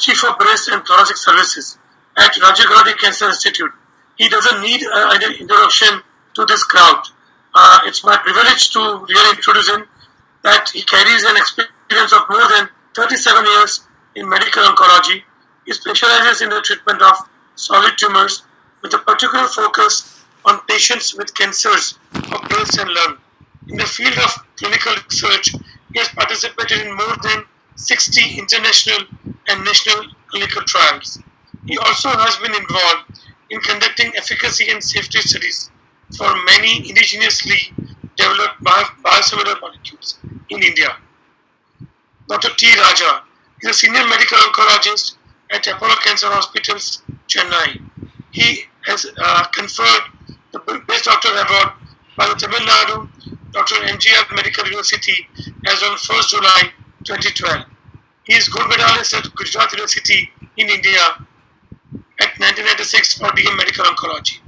Chief of Breast and Thoracic Services at Rajiv Gandhi Cancer Institute. He doesn't need an introduction to this crowd. It's my privilege to really introduce him that he carries an experience of more than 37 years in medical oncology. He specializes in the treatment of solid tumors with a particular focus on patients with cancers of breast and lung. In the field of clinical research, he has participated in more than 60 international and national clinical trials. He also has been involved in conducting efficacy and safety studies for many indigenously developed biosimilar molecules in India. Dr. T. Raja is a senior medical oncologist at Apollo Cancer Hospitals, Chennai. He has conferred the Best Doctor Award by the Tamil Nadu Dr. MGR Medical University as on 1st July 2012. He is gold medalist at Gujarat University in India at 1996 for BM Medical Oncology.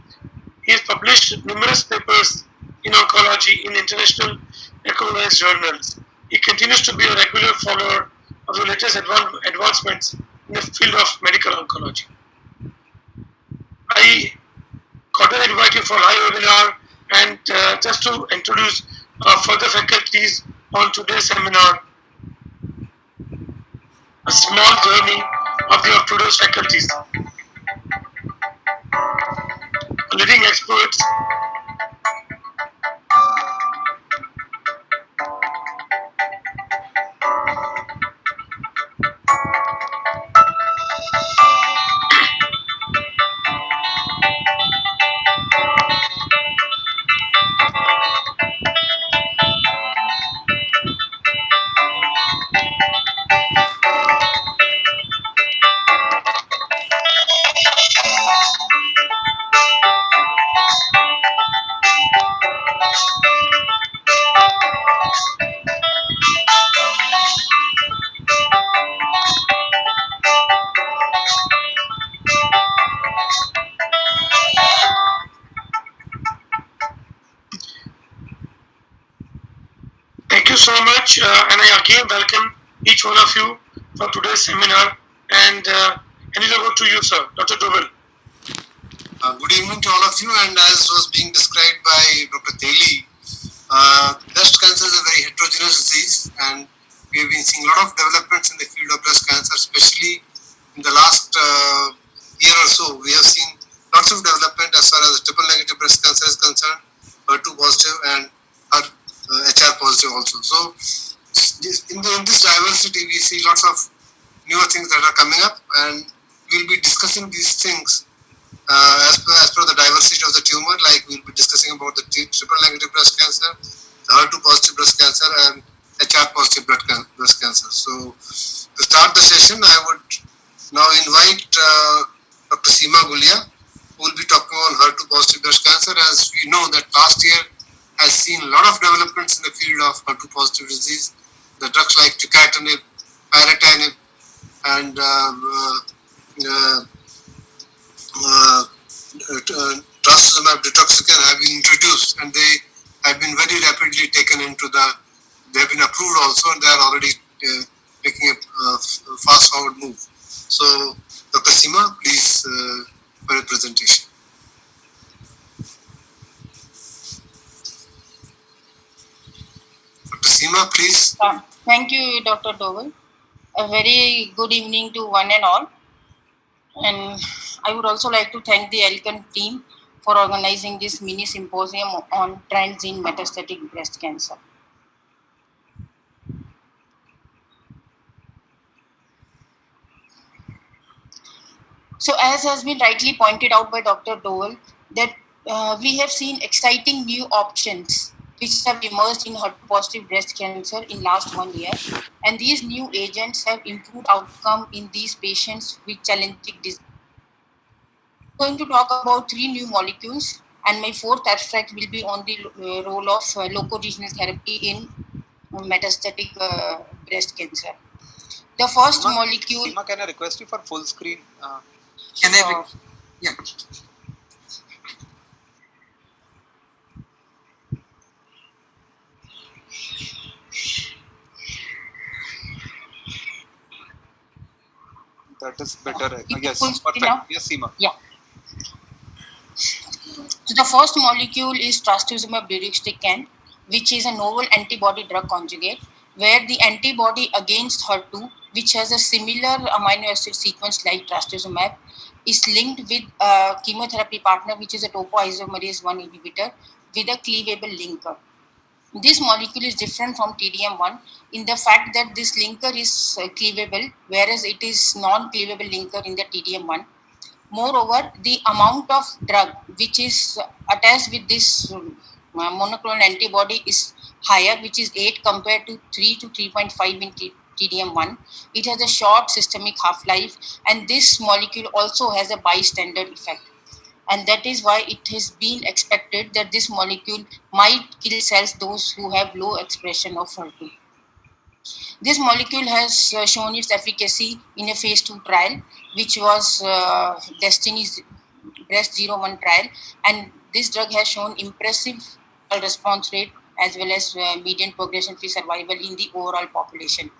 He has published numerous papers in oncology in international recognized journals. He continues to be a regular follower of the latest advancements in the field of medical oncology. I cordially invite you for a live webinar and just to introduce further faculties on today's seminar, a small journey of today's faculties. Leading experts, thank you so much, and I again welcome each one of you for today's seminar. And hand it over to you, sir, Dr. Doval. Good evening to all of you, and as was being described by Dr. Teli, breast cancer is a very heterogeneous disease, and we have been seeing a lot of developments in the field of breast cancer, especially in the last year or so. We have seen lots of development as far as triple negative breast cancer is concerned, HER2 positive and HR positive also. So in this diversity, we see lots of newer things that are coming up, and we'll be discussing these things as per the diversity of the tumor. Like we'll be discussing about the triple negative breast cancer, the HER2 positive breast cancer, and HR positive breast cancer. So to start the session, I would now invite Dr. Seema Gulia, who will be talking on HER2 positive breast cancer. As we know that last year has seen a lot of developments in the field of HER2 positive disease. The drugs like tucatinib, piratinib, and trastuzumab deruxtecan have been introduced, and they have been very rapidly taken into they have been approved also, and they are already making a fast forward move. So Dr. Seema, please for your presentation. Dr. Seema, please. Thank you, Dr. Doval. A very good evening to one and all. And I would also like to thank the ELCON team for organizing this mini symposium on trends in metastatic breast cancer. So as has been rightly pointed out by Dr. Doval, that we have seen exciting new options which have emerged in HER2 positive breast cancer in last 1 year. And these new agents have improved outcome in these patients with challenging disease. I'm going to talk about 3 new molecules, and my 4th abstract will be on the role of loco-regional therapy in metastatic breast cancer. The first molecule... Seema, can I request you for full screen? Can I? Yeah. that is better. It Yes, full screen perfect. now? Yes, Seema. Yeah. So the first molecule is trastuzumab deruxtecan, which is a novel antibody drug conjugate, where the antibody against HER2, which has a similar amino acid sequence like trastuzumab, is linked with a chemotherapy partner, which is a topoisomerase 1 inhibitor with a cleavable linker. This molecule is different from TDM1 in the fact that this linker is cleavable, whereas it is non-cleavable linker in the TDM1. Moreover, the amount of drug which is attached with this monoclonal antibody is higher, which is 8 compared to 3 to 3.5 in TDM1. It has a short systemic half-life, and this molecule also has a bystander effect. And that is why it has been expected that this molecule might kill cells those who have low expression of HER2. This molecule has shown its efficacy in a phase 2 trial, which was Destiny's Breast 01 trial, and this drug has shown impressive response rate as well as median progression-free survival in the overall population.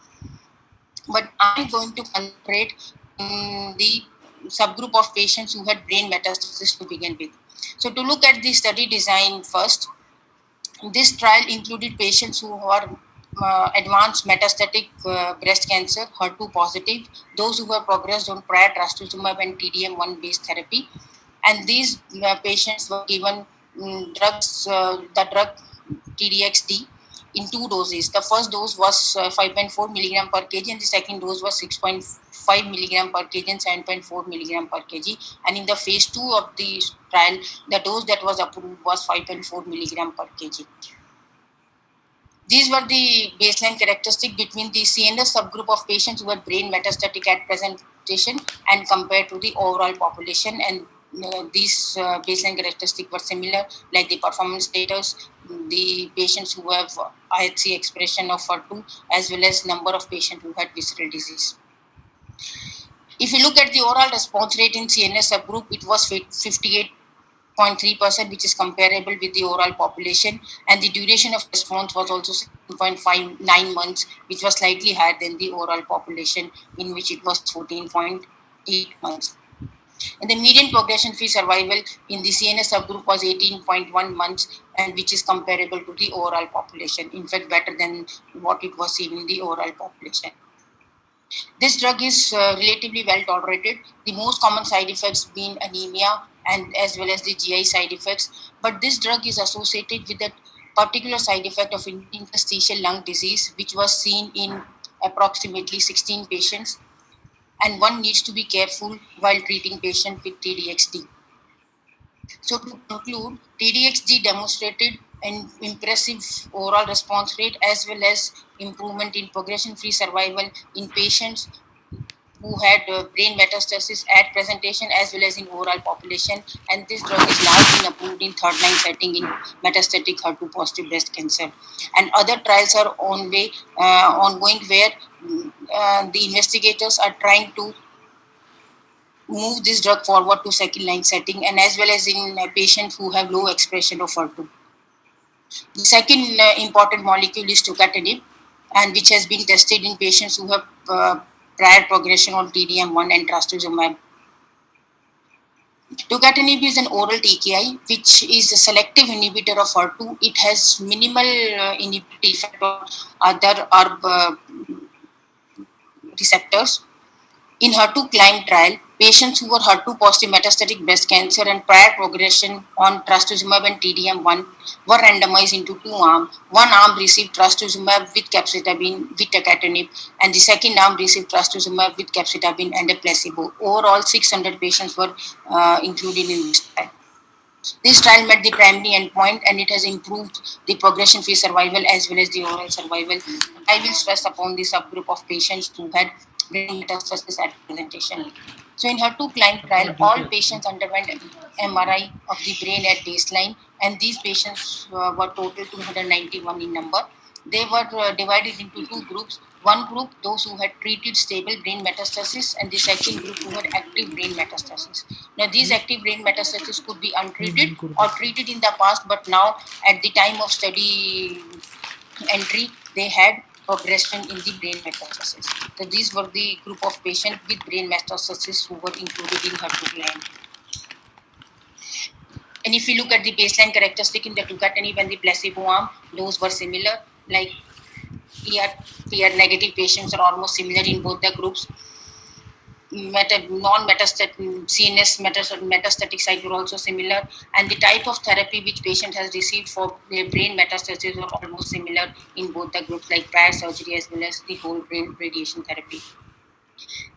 But I'm going to concentrate on the subgroup of patients who had brain metastasis to begin with. So to look at the study design first, this trial included patients who are advanced metastatic breast cancer, HER2 positive, those who were progressed on prior trastuzumab and TDM1 based therapy. And these patients were given the drug TDXD in 2 doses. The first dose was 5.4 milligram per kg, and the second dose was 6.5 milligram per kg and 7.4 milligram per kg. And in the phase 2 of the trial, the dose that was approved was 5.4 milligram per kg. These were the baseline characteristics between the CNS subgroup of patients who had brain metastatic at presentation and compared to the overall population. And these baseline characteristics were similar, like the performance status, the patients who have IHC expression of HER2, as well as number of patients who had visceral disease. If you look at the overall response rate in CNS subgroup, it was 58.3%, which is comparable with the overall population, and the duration of response was also 7.59 months, which was slightly higher than the overall population, in which it was 14.8 months. And the median progression-free survival in the CNS subgroup was 18.1 months, and which is comparable to the overall population, in fact better than what it was seen in the overall population. This drug is relatively well tolerated. The most common side effects being anemia and as well as the GI side effects. But this drug is associated with a particular side effect of interstitial lung disease, which was seen in approximately 16 patients. And one needs to be careful while treating patients with TDXD. So to conclude, TDXD demonstrated an impressive overall response rate as well as improvement in progression-free survival in patients who had brain metastasis at presentation as well as in overall population. And this drug is now been approved in third-line setting in metastatic HER2 positive breast cancer. And other trials are ongoing where the investigators are trying to move this drug forward to second line setting and as well as in patients who have low expression of HER2. The second important molecule is tucatinib, and which has been tested in patients who have prior progression on TDM1 and trastuzumab. Tucatinib is an oral TKI, which is a selective inhibitor of HER2. It has minimal inhibitory effect on other ERB receptors. In HER2 CLIMB trial, patients who were HER2 positive metastatic breast cancer and prior progression on trastuzumab and TDM1 were randomized into 2 arms. One arm received trastuzumab with capecitabine with tucatinib, and the second arm received trastuzumab with capecitabine and a placebo. Overall, 600 patients were included in this trial. This trial met the primary endpoint and it has improved the progression-free survival as well as the overall survival. I will stress upon the subgroup of patients who had brain metastasis at presentation. So in HER2 CLIMB trial, all patients underwent MRI of the brain at baseline, and these patients were total 291 in number. They were divided into 2 groups. One group, those who had treated stable brain metastasis, and the second group who had active brain metastasis. Now, these active brain metastasis could be untreated or treated in the past, but now at the time of study entry, they had progression in the brain metastasis. So these were the group of patients with brain metastasis who were included in HER2 entry. And if you look at the baseline characteristic in the tucatinib and the placebo arm, those were similar. Like ER negative patients are almost similar in both the groups. Non-metastatic CNS metastatic site were also similar, and the type of therapy which patient has received for their brain metastasis were almost similar in both the groups, like prior surgery as well as the whole brain radiation therapy.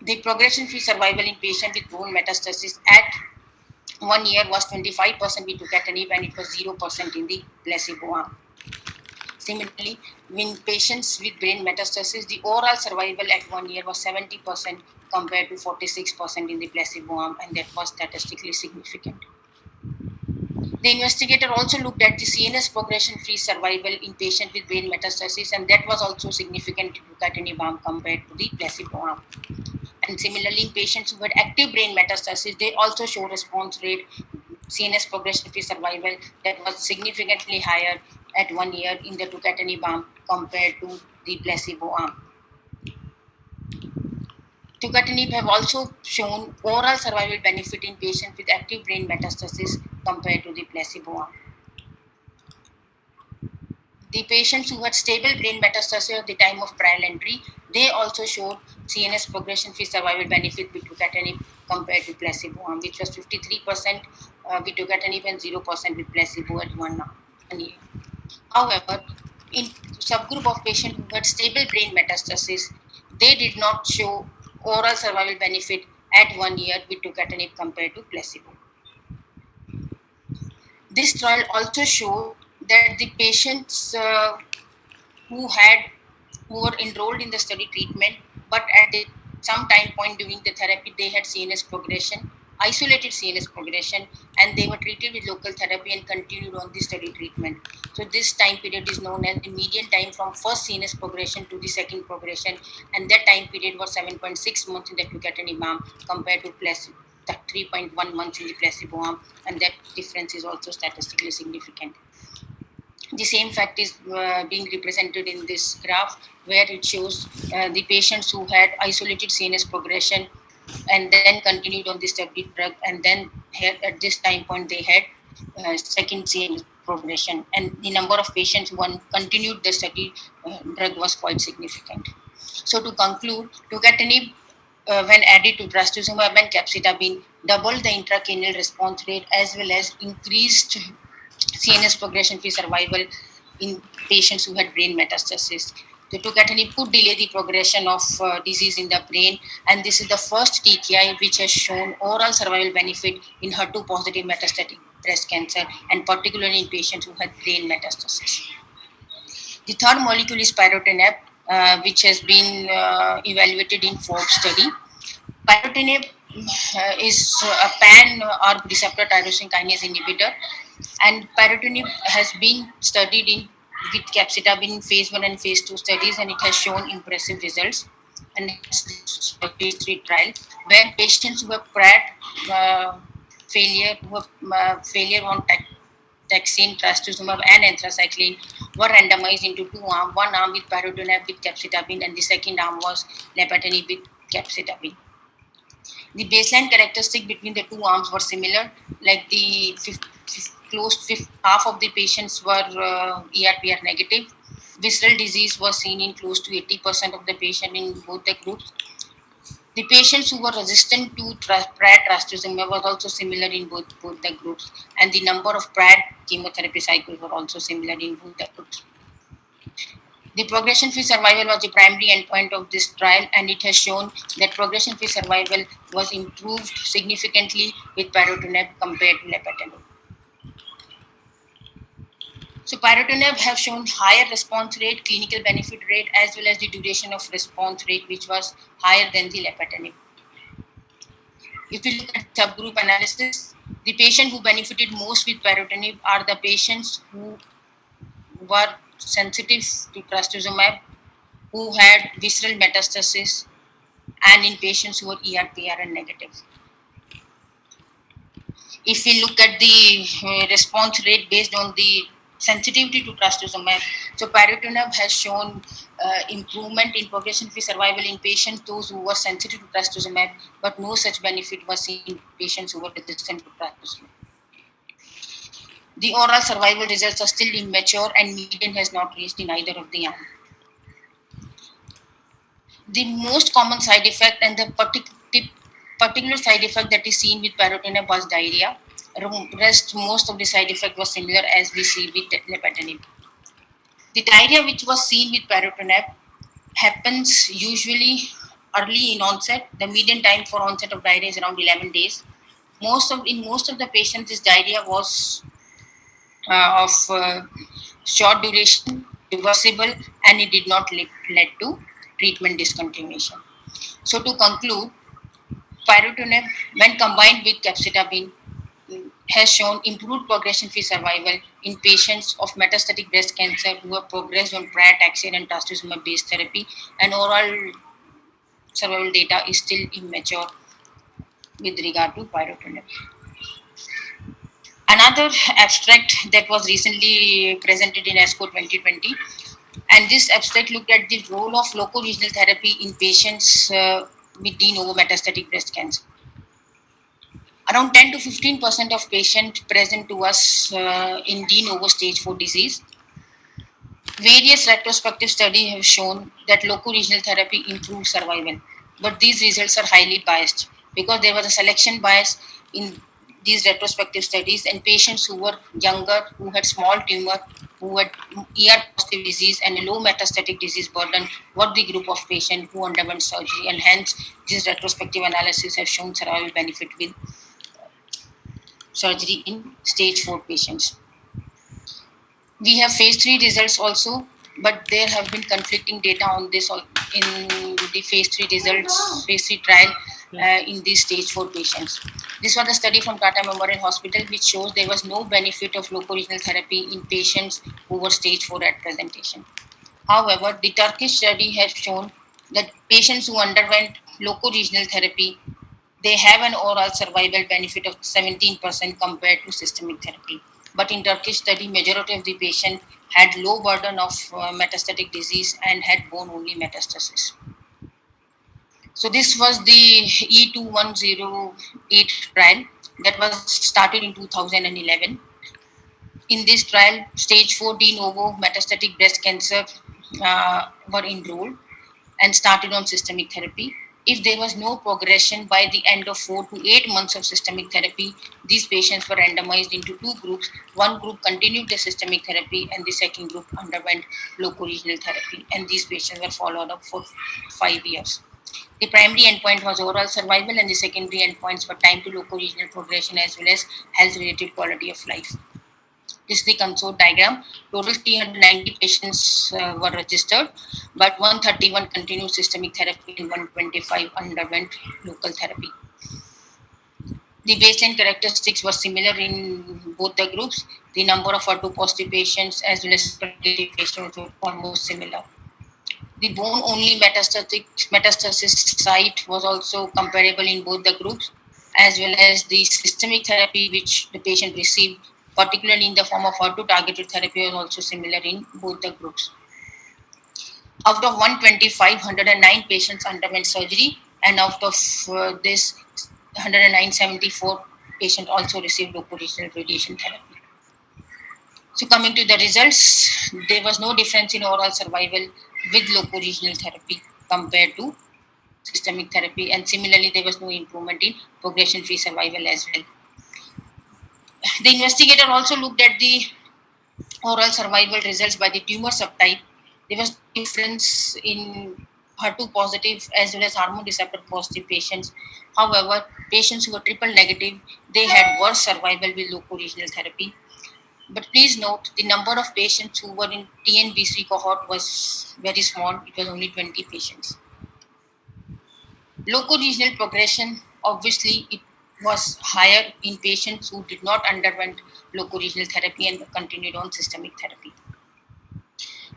The progression-free survival in patient with bone metastasis at 1 year was 25% with tucatinib, and it was 0% in the placebo arm. Similarly, in patients with brain metastasis, the overall survival at 1 year was 70% compared to 46% in the placebo arm, and that was statistically significant. The investigator also looked at the CNS progression-free survival in patients with brain metastasis, and that was also significant in tucatinib arm compared to the placebo arm. And similarly, in patients who had active brain metastasis, they also show response rate, CNS progression-free survival that was significantly higher at 1 year in the tucatinib arm compared to the placebo arm. Tucatinib have also shown overall survival benefit in patients with active brain metastasis compared to the placebo arm. The patients who had stable brain metastasis at the time of trial entry, they also showed CNS progression-free survival benefit with tucatinib compared to placebo arm, which was 53% with tucatinib and 0% with placebo at 1 year. However, in subgroup of patients who had stable brain metastasis, they did not show overall survival benefit at 1 year with tucatinib compared to placebo. This trial also showed that the patients who were enrolled in the study treatment, but at some time point during the therapy, they had CNS progression, isolated CNS progression, and they were treated with local therapy and continued on the study treatment. So this time period is known as the median time from first CNS progression to the second progression, and that time period was 7.6 months in the tucatinib arm compared to placebo, 3.1 months in the placebo arm, and that difference is also statistically significant. The same fact is being represented in this graph, where it shows the patients who had isolated CNS progression and then continued on the study drug, and then at this time point they had second CNS progression, and the number of patients who continued the study drug was quite significant. So to conclude, tucatinib when added to trastuzumab and capecitabine doubled the intracranial response rate as well as increased CNS progression-free survival in patients who had brain metastasis. The tucatinib could delay the progression of disease in the brain, and this is the first TKI which has shown overall survival benefit in HER2-positive metastatic breast cancer, and particularly in patients who had brain metastasis. The third molecule is pyrotinib, which has been evaluated in Forbes study. Pyrotinib is a pan-ARB receptor tyrosine kinase inhibitor, and pyrotinib has been studied with capecitabine in phase 1 and phase 2 studies, and it has shown impressive results. And it's a phase 3 trial where patients who have prior failure on taxane, trastuzumab, and anthracycline were randomized into two arms. One arm with pyrotinib with capecitabine, and the second arm was lapatinib with capecitabine. The baseline characteristic between the two arms were similar, like the half of the patients were ER/PR negative. Visceral disease was seen in close to 80% of the patient in both the groups. The patients who were resistant to prior trastuzumab was also similar in both the groups, and the number of prior chemotherapy cycles were also similar in both the groups. The progression-free survival was the primary endpoint of this trial, and it has shown that progression-free survival was improved significantly with pyrotinib compared to lapatinib. So pyrotinib have shown higher response rate, clinical benefit rate, as well as the duration of response rate, which was higher than the lapatinib. If we look at subgroup analysis, the patient who benefited most with pyrotinib are the patients who were sensitive to trastuzumab, who had visceral metastasis, and in patients who were ER/PR negative. If we look at the response rate based on the sensitivity to trastuzumab. So paritunab has shown improvement in progression-free survival in patients those who were sensitive to trastuzumab, but no such benefit was seen in patients who were resistant to trastuzumab. The oral survival results are still immature and median has not reached in either of the arms. The most common side effect and the particular side effect that is seen with paritunab was diarrhea. Most of the side effect was similar as we see with nipatinib. The diarrhea which was seen with paritunab happens usually early in onset. The median time for onset of diarrhea is around 11 days. In most of the patients, this diarrhea was of short duration, reversible, and it did not lead to treatment discontinuation. So to conclude, paritunab, when combined with capecitabine, has shown improved progression-free survival in patients of metastatic breast cancer who have progressed on prior taxane and trastuzumab-based therapy, and overall survival data is still immature with regard to paritunab. Another abstract that was recently presented in ASCO 2020, and this abstract looked at the role of locoregional therapy in patients with de novo metastatic breast cancer. Around 10 to 15% of patients present to us in de novo stage 4 disease. Various retrospective studies have shown that locoregional therapy improves survival, but these results are highly biased because there was a selection bias in these retrospective studies, and patients who were younger, who had small tumor, who had ER positive disease and a low metastatic disease burden were the group of patients who underwent surgery, and hence these retrospective analyses have shown survival benefit with surgery in stage 4 patients. We have phase 3 results also, but there have been conflicting data on this in the phase 3 results, phase 3 trial in these stage 4 patients. This was a study from Tata Memorial Hospital which shows there was no benefit of locoregional therapy in patients who were stage 4 at presentation. However, the Turkish study has shown that patients who underwent locoregional therapy, they have an overall survival benefit of 17% compared to systemic therapy. But in Turkish study, majority of the patient had low burden of metastatic disease and had bone only metastasis. So this was the E2108 trial that was started in 2011. In this trial, stage 4 de novo metastatic breast cancer were enrolled and started on systemic therapy. If there was no progression by the end of 4 to 8 months of systemic therapy, these patients were randomized into two groups. One group continued the systemic therapy and the second group underwent locoregional therapy, and these patients were followed up for 5 years. The primary endpoint was overall survival and the secondary endpoints were time to locoregional progression as well as health-related quality of life. This is the consort diagram. Total 390 patients were registered, but 131 continued systemic therapy and 125 underwent local therapy. The baseline characteristics were similar in both the groups. The number of HER2 positive patients as well as patients were almost similar. The bone-only metastasis site was also comparable in both the groups, as well as the systemic therapy which the patient received, particularly in the form of HER2-targeted therapy, was also similar in both the groups. Out of 125, 109 patients underwent surgery, and out of this, 109, patients also received locoregional radiation therapy. So coming to the results, there was no difference in overall survival with locoregional therapy compared to systemic therapy, and similarly there was no improvement in progression-free survival as well. The investigator also looked at the overall survival results by the tumor subtype. There was difference in HER2 positive as well as hormone receptor positive patients. However, patients who were triple negative, they had worse survival with locoregional therapy. But please note, the number of patients who were in TNBC cohort was very small. It was only 20 patients. Locoregional progression, obviously, it was higher in patients who did not underwent locoregional therapy and continued on systemic therapy.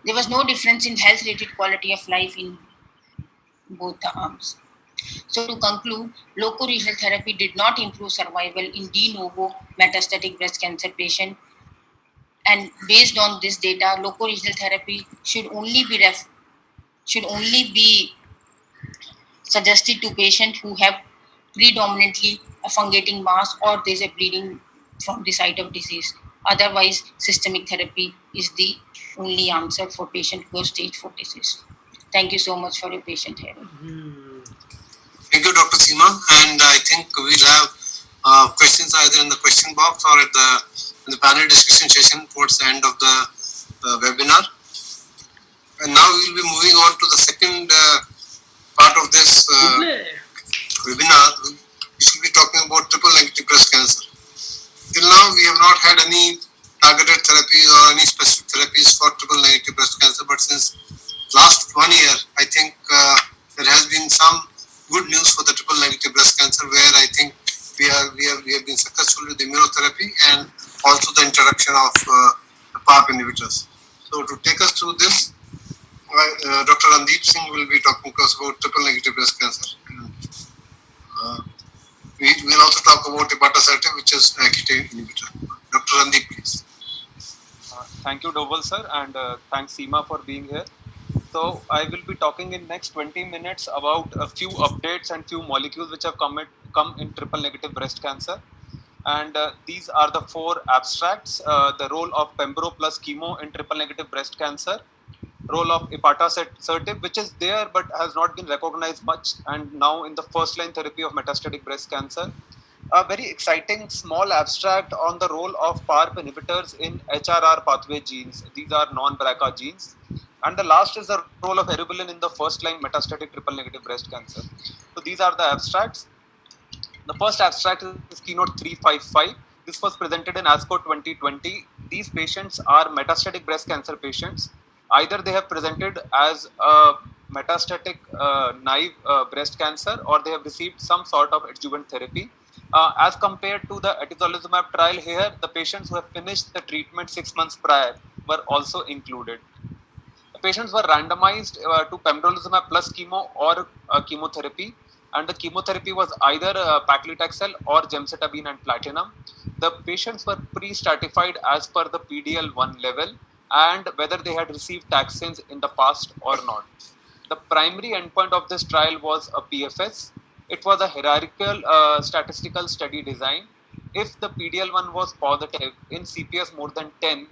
There was no difference in health-related quality of life in both the arms. So to conclude, locoregional therapy did not improve survival in de novo metastatic breast cancer patient, And based on this data, locoregional therapy should only be suggested to patients who have predominantly a fungating mass or there's a bleeding from the site of disease. Otherwise, systemic therapy is the only answer for patient who have stage 4 disease. Thank you so much for your patient hearing. Thank you, Dr. Seema. And I think we'll have questions either in the question box or in the panel discussion session towards the end of the webinar. And now we'll be moving on to the second part of this webinar. We should be talking about triple negative breast cancer. Till now, we have not had any targeted therapies or any specific therapies for triple negative breast cancer, but since last 1 year, I think there has been some good news for the triple negative breast cancer, where I think we have been successful with immunotherapy and also the introduction of the PARP inhibitors. So to take us through this, Dr. Randeep Singh will be talking to us about triple negative breast cancer. We will also talk about ipatasertib, which is a KIT inhibitor. Dr. Randeep, please. Thank you, Doval sir, and thanks Seema for being here. So I will be talking in next 20 minutes about a few updates and few molecules which have come in triple negative breast cancer. And these are the 4 abstracts: the role of pembro plus chemo in triple negative breast cancer, role of ipatasertib, which is there but has not been recognized much, and now in the first line therapy of metastatic breast cancer. A very exciting small abstract on the role of PARP inhibitors in HRR pathway genes. These are non-BRCA genes. And the last is the role of eribulin in the first line metastatic triple negative breast cancer. So these are the abstracts. The first abstract is Keynote 355. This was presented in ASCO 2020. These patients are metastatic breast cancer patients. Either they have presented as a metastatic naive breast cancer, or they have received some sort of adjuvant therapy. As compared to the atezolizumab trial here, the patients who have finished the treatment 6 months prior were also included. The patients were randomized to pembrolizumab plus chemo or chemotherapy, and the chemotherapy was either paclitaxel or gemcitabine and platinum. The patients were pre-stratified as per the PDL1 level and whether they had received taxanes in the past or not. The primary endpoint of this trial was a PFS. It was a hierarchical statistical study design. If the PDL1 was positive in CPS more than 10,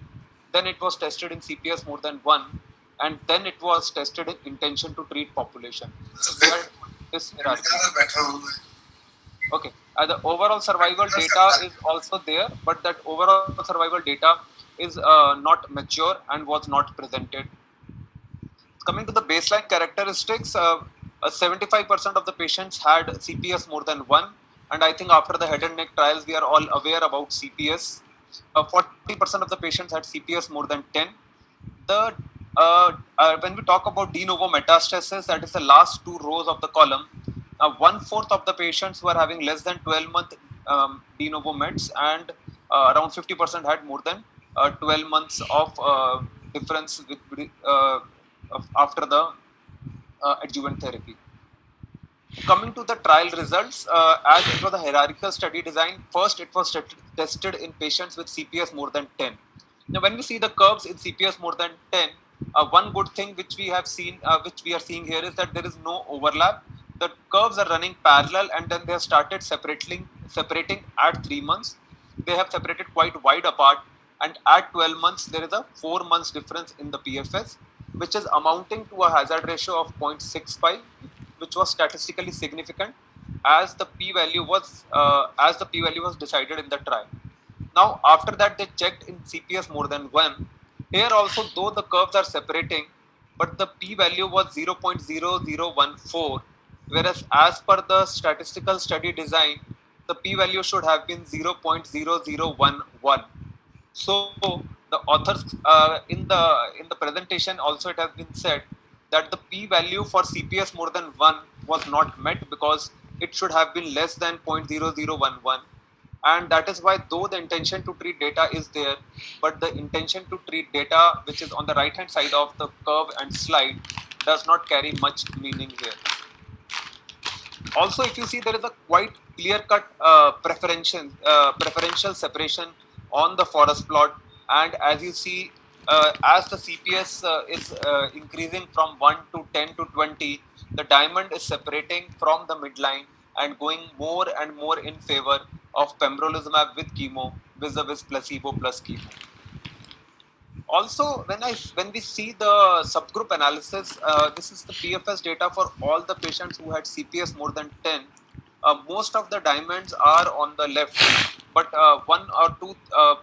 then it was tested in CPS more than 1, and then it was tested in intention to treat population. So we had this hierarchy. Okay, the overall survival data is also there, but that overall survival data is not mature and was not presented. Coming to the baseline characteristics, 75% of the patients had CPS more than 1, and I think after the head and neck trials we are all aware about CPS. 40% of the patients had CPS more than 10. When we talk about de novo metastasis, that is the last 2 rows of the column, 1/4 of the patients were having less than 12-month de novo mets, and around 50% had more than 12 months of difference with after the adjuvant therapy. Coming to the trial results, as it was a hierarchical study design, first it was tested in patients with CPS more than 10. Now, when we see the curves in CPS more than 10, one good thing which we have seen, which we are seeing here, is that there is no overlap. The curves are running parallel, and then they have started separating at 3 months. They have separated quite wide apart, and at 12 months there is a 4 months difference in the PFS, which is amounting to a hazard ratio of 0.65, which was statistically significant as the p-value was decided in the trial. Now, after that, they checked in CPS more than 1. Here also, though the curves are separating, but the p-value was 0.0014, whereas as per the statistical study design, the p-value should have been 0.0011. So the authors in the presentation also, it has been said that the p-value for CPS more than 1 was not met because it should have been less than 0.0011. And that is why, though the intention to treat data is there, but the intention to treat data, which is on the right hand side of the curve and slide, does not carry much meaning here. Also, if you see, there is a quite clear cut preferential separation on the forest plot And as you see, as the CPS is increasing from 1 to 10 to 20, the diamond is separating from the midline and going more and more in favor of pembrolizumab with chemo vis-a-vis placebo plus chemo. Also, when we see the subgroup analysis, this is the PFS data for all the patients who had CPS more than 10. Most of the diamonds are on the left, but one or two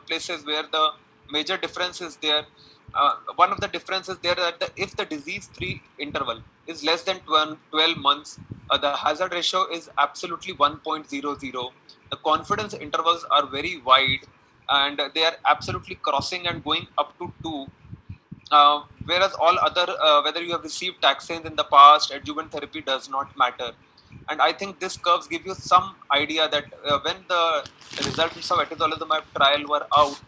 places where the major difference is there. One of the differences there that if the disease-free interval is less than 12 months, the hazard ratio is absolutely 1.00. The confidence intervals are very wide, and they are absolutely crossing and going up to 2. Whereas all other, whether you have received taxanes in the past, adjuvant therapy does not matter. And I think this curves give you some idea that when the results of atezolizumab trial were out,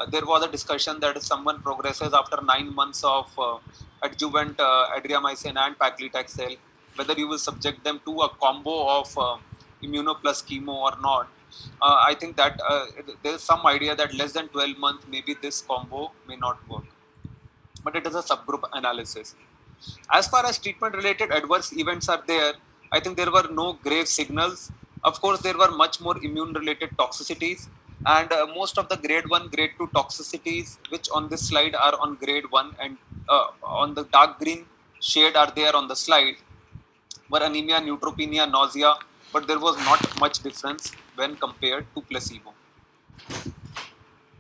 there was a discussion that if someone progresses after 9 months of adjuvant adriamycin and paclitaxel, whether you will subject them to a combo of immuno plus chemo or not. I think that there is some idea that less than 12 months, maybe this combo may not work. But it is a subgroup analysis. As far as treatment related adverse events are there, I think there were no grave signals. Of course, there were much more immune related toxicities, and most of the grade 1, grade 2 toxicities, which on this slide are on grade 1 and on the dark green shade are there on the slide, were anemia, neutropenia, nausea, but there was not much difference when compared to placebo.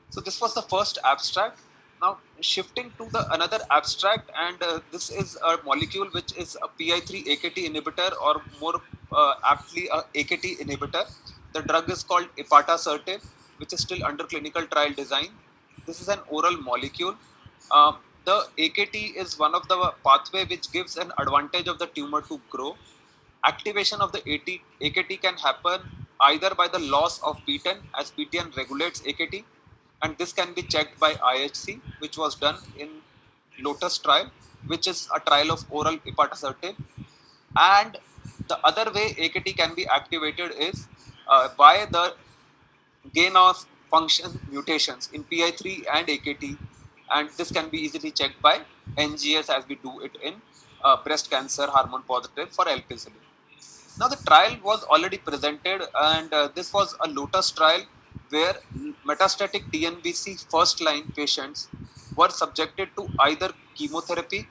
So this was the first abstract. Now shifting to the another abstract, and this is a molecule which is a PI3 AKT inhibitor, or more aptly a AKT inhibitor. The drug is called ipatasertib, which is still under clinical trial design. This is an oral molecule. The AKT is one of the pathway which gives an advantage of the tumor to grow. Activation of the AKT can happen either by the loss of PTEN, as PTEN regulates AKT, and this can be checked by IHC, which was done in Lotus trial, which is a trial of oral ipatasertib. And the other way AKT can be activated is by the gain of function mutations in PI3 and AKT, and this can be easily checked by NGS as we do it in breast cancer hormone positive for Elpizoli. Now the trial was already presented, and this was a Lotus trial where metastatic TNBC first line patients were subjected to either chemotherapy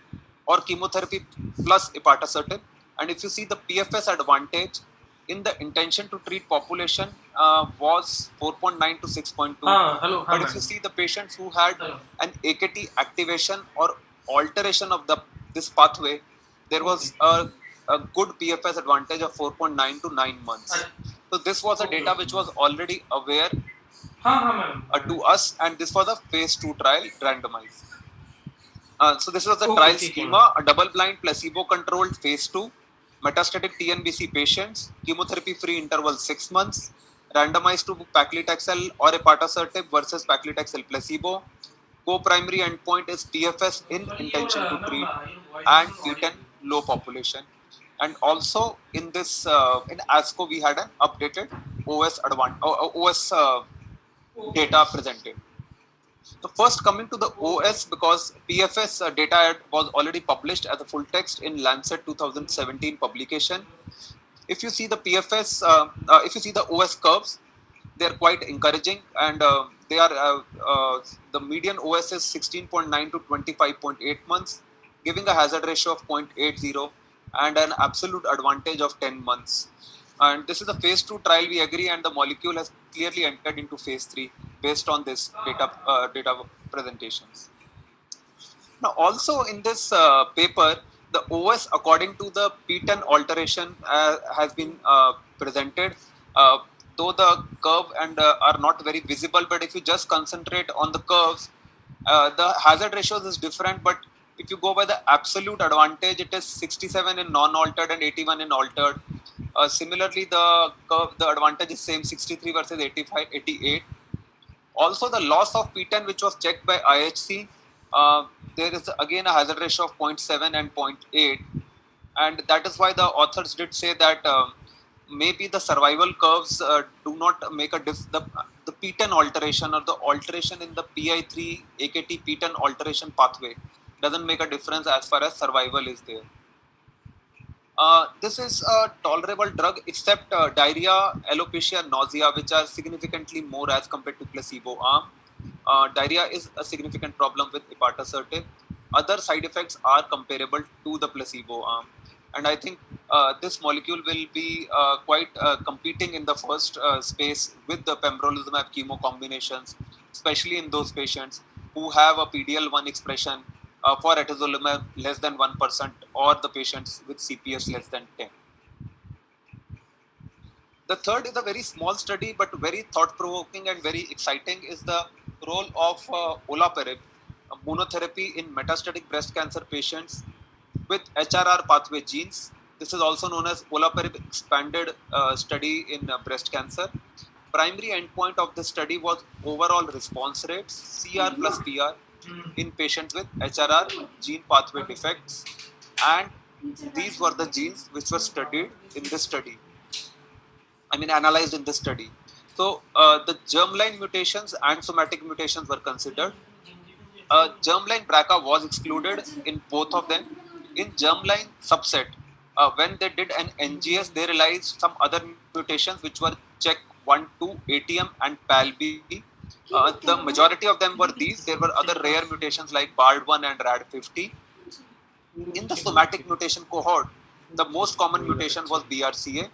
or chemotherapy plus ipatasertib. And if you see the PFS advantage in the intention to treat population was 4.9 to 6.2. Hello. But if you see the patients who had an AKT activation or alteration of this pathway, there was a good PFS advantage of 4.9 to 9 months. So this was a data which was already aware to us, and this was a phase 2 trial randomized. So this was the trial schema: a double-blind, placebo-controlled phase 2, metastatic TNBC patients, chemotherapy-free interval 6 months, randomized to paclitaxel or ipatasertib versus paclitaxel placebo. Co-primary endpoint is PFS in intention to treat and PTEN low population. And also in this in ASCO we had an updated OS data presented. So first coming to the OS, because PFS data was already published as a full text in Lancet 2017 publication. If you see the PFS, if you see the OS curves, they are quite encouraging, and they are the median OS is 16.9 to 25.8 months, giving a hazard ratio of 0.80 and an absolute advantage of 10 months. And this is a phase 2 trial, we agree, and the molecule has clearly entered into phase 3 based on this data presentations. Now also in this paper, the OS according to the PTEN alteration has been presented. Though the curve and are not very visible, but if you just concentrate on the curves, the hazard ratios is different, but if you go by the absolute advantage, it is 67 in non-altered and 81 in altered. Similarly, the curve, the advantage is same, 63 versus 85, 88. Also, the loss of PTEN, which was checked by IHC, there is again a hazard ratio of 0.7 and 0.8, and that is why the authors did say that maybe the survival curves do not make a the PTEN alteration or the alteration in the PI3 AKT PTEN alteration pathway doesn't make a difference as far as survival is there. This is a tolerable drug except diarrhea, alopecia, nausea, which are significantly more as compared to placebo arm. Diarrhea is a significant problem with ipatassertib. Other side effects are comparable to the placebo arm. And I think this molecule will be quite competing in the first space with the pembrolizumab chemo combinations, especially in those patients who have a PDL1 expression for atezolizumab less than 1% or the patients with CPS less than 10. The third is a very small study but very thought-provoking and very exciting is the role of olaparib, monotherapy in metastatic breast cancer patients with HRR pathway genes. This is also known as olaparib expanded study in breast cancer. Primary endpoint of the study was overall response rates, CR plus PR, in patients with HRR gene pathway defects, and these were the genes which were studied in this study. Analyzed in this study. So the germline mutations and somatic mutations were considered. Germline BRCA was excluded in both of them. In germline subset, when they did an NGS, they realized some other mutations which were CHEK1, 2, ATM, and PALB. The majority of them were these. There were other rare mutations like BARD1 and RAD50. In the somatic mutation cohort, the most common mutation was BRCA,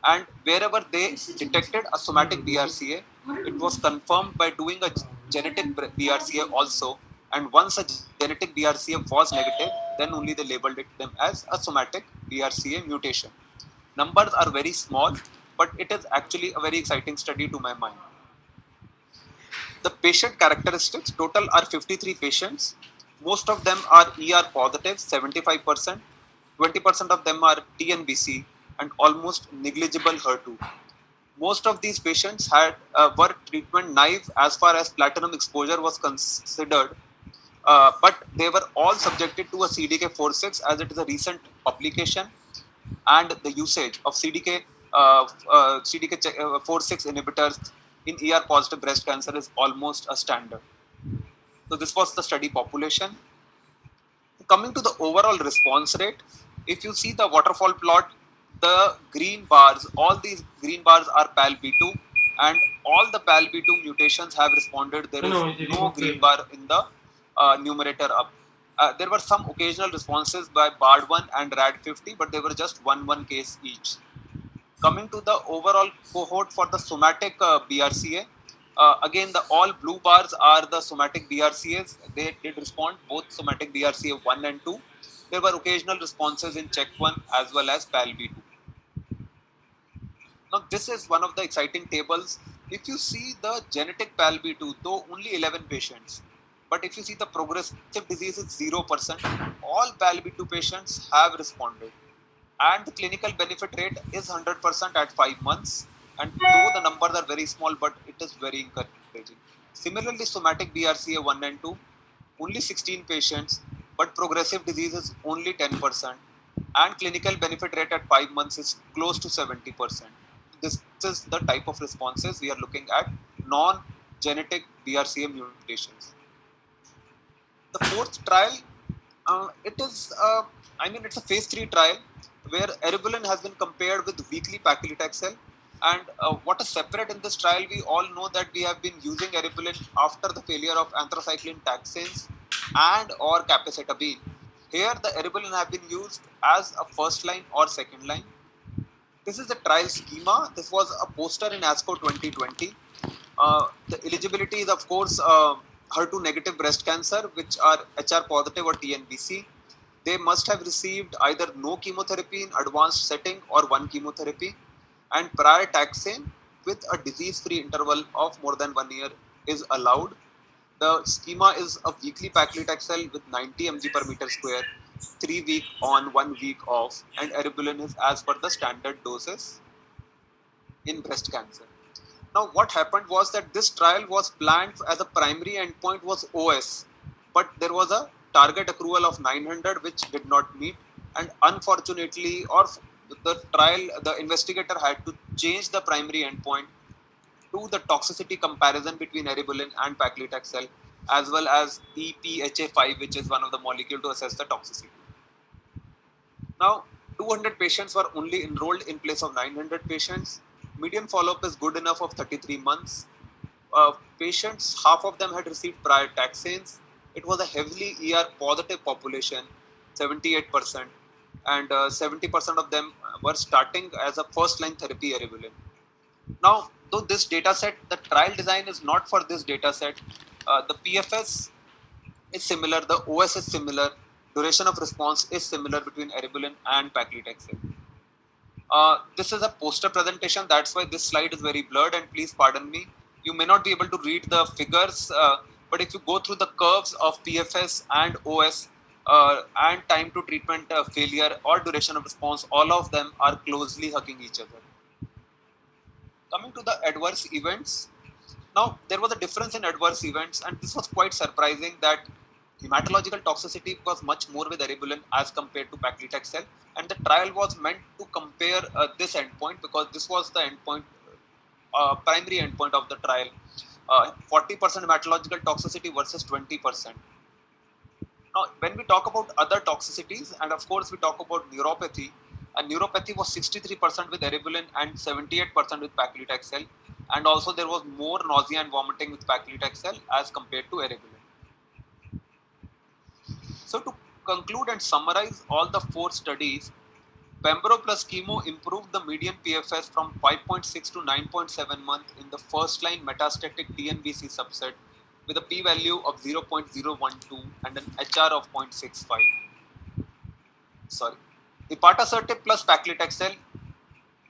and wherever they detected a somatic BRCA, it was confirmed by doing a genetic BRCA also. And once a genetic BRCA was negative, then only they labeled it them as a somatic BRCA mutation. Numbers are very small, but it is actually a very exciting study to my mind. The patient characteristics total are 53 patients. Most of them are ER positive, 75%. 20% of them are TNBC, and almost negligible HER2. Most of these patients were treatment naive as far as platinum exposure was considered, but they were all subjected to a CDK4/6 as it is a recent publication, and the usage of CDK4/6 inhibitors in ER positive breast cancer is almost a standard. So this was the study population. Coming to the overall response rate, if you see the waterfall plot, the green bars, all these green bars are PALB2, and all the PALB2 mutations have responded. There is no green bar in the numerator up. There were some occasional responses by BARD1 and RAD50, but they were just one case each. Coming to the overall cohort for the somatic BRCA, again, the all blue bars are the somatic BRCAs. They did respond, both somatic BRCA 1 and 2. There were occasional responses in CHEK1 as well as PALB2. Now, this is one of the exciting tables. If you see the genetic PALB2, though only 11 patients, but if you see the progressive disease is 0%, all PALB2 patients have responded. And the clinical benefit rate is 100% at 5 months. And though the numbers are very small, but it is very encouraging. Similarly, somatic BRCA 1 and 2, only 16 patients, but progressive disease is only 10%. And clinical benefit rate at 5 months is close to 70%. This is the type of responses we are looking at, non-genetic BRCA mutations. The fourth trial, it's a phase 3 trial where eribulin has been compared with weekly paclitaxel. And what is separate in this trial, we all know that we have been using eribulin after the failure of anthracycline taxanes and or capecitabine. Here, the eribulin have been used as a first line or second line. This is the trial schema. This was a poster in ASCO 2020. The eligibility is, of course, HER2 negative breast cancer, which are HR positive or TNBC. They must have received either no chemotherapy in advanced setting or one chemotherapy, and prior taxane with a disease-free interval of more than 1 year is allowed. The schema is a weekly paclitaxel with 90 mg per meter square, 3 week on, 1 week off, and eribulin is as per the standard doses in breast cancer. Now, what happened was that this trial was planned as a primary endpoint was OS, but there was a target accrual of 900 which did not meet, and unfortunately, or the investigator had to change the primary endpoint do the toxicity comparison between eribulin and paclitaxel, as well as EPHA5, which is one of the molecule to assess the toxicity. Now, 200 patients were only enrolled in place of 900 patients. Median follow-up is good enough of 33 months. Patients, half of them had received prior taxanes. It was a heavily ER positive population, 78%, and 70% of them were starting as a first-line therapy eribulin. Now, though this data set, the trial design is not for this data set. The PFS is similar, the OS is similar, duration of response is similar between eribulin and paclitaxel. This is a poster presentation, that's why this slide is very blurred, and please pardon me. You may not be able to read the figures, but if you go through the curves of PFS and OS and time to treatment failure or duration of response, all of them are closely hugging each other. Coming to the adverse events, now there was a difference in adverse events, and this was quite surprising that hematological toxicity was much more with eribulin as compared to paclitaxel, and the trial was meant to compare this endpoint because this was the endpoint, primary endpoint of the trial. 40% hematological toxicity versus 20%. Now, when we talk about other toxicities, and of course we talk about neuropathy, and neuropathy was 63% with eribulin and 78% with paclitaxel, and also there was more nausea and vomiting with paclitaxel as compared to eribulin. So to conclude and summarize all the 4 studies, Pembro plus chemo improved the median PFS from 5.6 to 9.7 months in the first-line metastatic TNBC subset with a p-value of 0.012 and an HR of 0.65. Sorry. Ipatasertib plus paclitaxel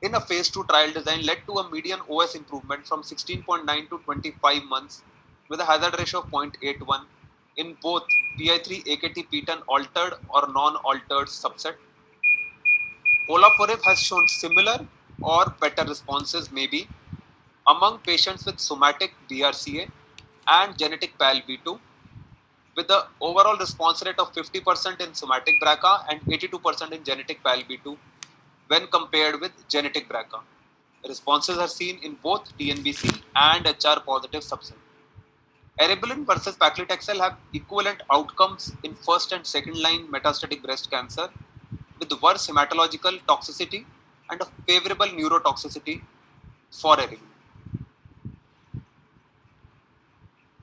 in a phase 2 trial design led to a median OS improvement from 16.9 to 25 months with a hazard ratio of 0.81 in both PI3 AKT PTEN altered or non-altered subset. Olaparib has shown similar or better responses maybe among patients with somatic BRCA and genetic PALB2 with the overall response rate of 50% in somatic BRCA and 82% in genetic PALB2 when compared with genetic BRCA. Responses are seen in both TNBC and HR positive subset. Eribulin versus paclitaxel have equivalent outcomes in first and second line metastatic breast cancer with worse hematological toxicity and a favorable neurotoxicity for eribulin.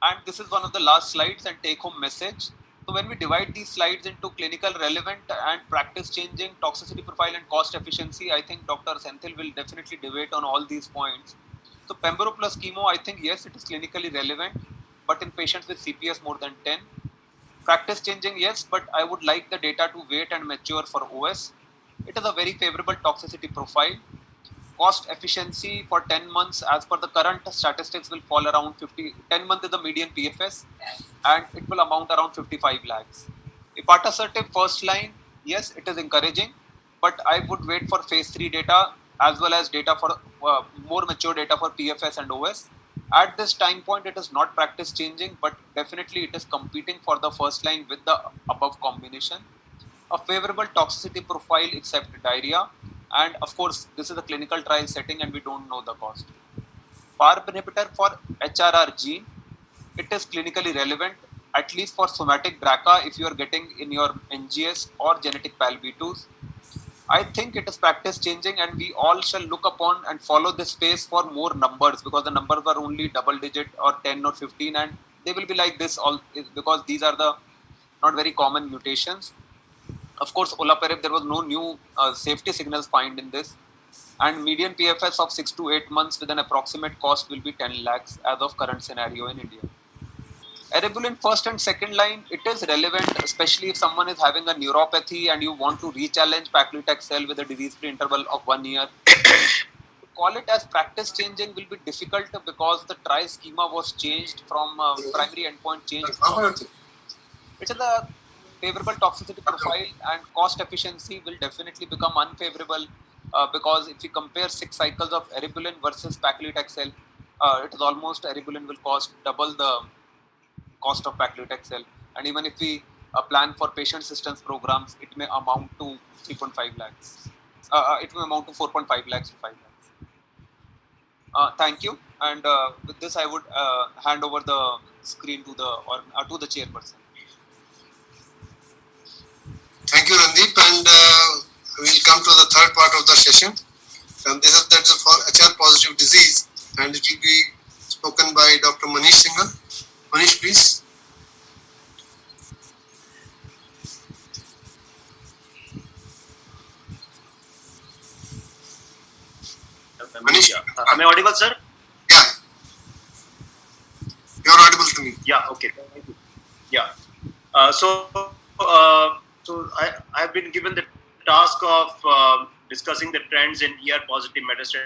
And this is one of the last slides and take home message. So when we divide these slides into clinical relevant and practice changing toxicity profile and cost efficiency, I think Dr. Senthil will definitely debate on all these points. So Pembro plus chemo, I think yes, it is clinically relevant, but in patients with CPS more than 10. Practice changing, yes, but I would like the data to wait and mature for OS. It is a very favorable toxicity profile. Cost efficiency for 10 months as per the current statistics will fall around 50. 10 months is the median PFS and it will amount around 55 lakhs. Ipatasertib first line, yes, it is encouraging, but I would wait for phase 3 data as well as data for more mature data for PFS and OS. At this time point, it is not practice changing, but definitely it is competing for the first line with the above combination. A favorable toxicity profile except diarrhea, and of course, this is a clinical trial setting and we don't know the cost. PARP inhibitor for HRR gene, it is clinically relevant, at least for somatic BRCA if you are getting in your NGS or genetic PALB2s. I think it is practice changing and we all shall look upon and follow this space for more numbers because the numbers are only double digit or 10 or 15 and they will be like this all because these are the not very common mutations. Of course, olaparib, there was no new safety signals found in this and median PFS of 6 to 8 months with an approximate cost will be 10 lakhs as of current scenario in India. Eribulin first and second line, it is relevant, especially if someone is having a neuropathy and you want to re-challenge paclitaxel with a disease-free interval of 1 year. To call it as practice changing will be difficult because the trial schema was changed from primary endpoint changed. It is a favorable toxicity profile and cost efficiency will definitely become unfavorable because if you compare 6 cycles of eribulin versus paclitaxel, it is almost eribulin will cost double the cost of paclitaxel, and even if we plan for patient assistance programs, it may amount to 3.5 lakhs. It may amount to 4.5 lakhs to 5 lakhs. Thank you. And with this, I would hand over the screen to the chairperson. Thank you, Randeep, and we'll come to the third part of the session. And that's for HR positive disease, and it will be spoken by Dr. Manish Singhal. Manish, please. Manish, am I audible, sir? Yeah, you're audible to me. Yeah. Okay. Thank you. Yeah. So I've been given the task of discussing the trends in ER positive metastatic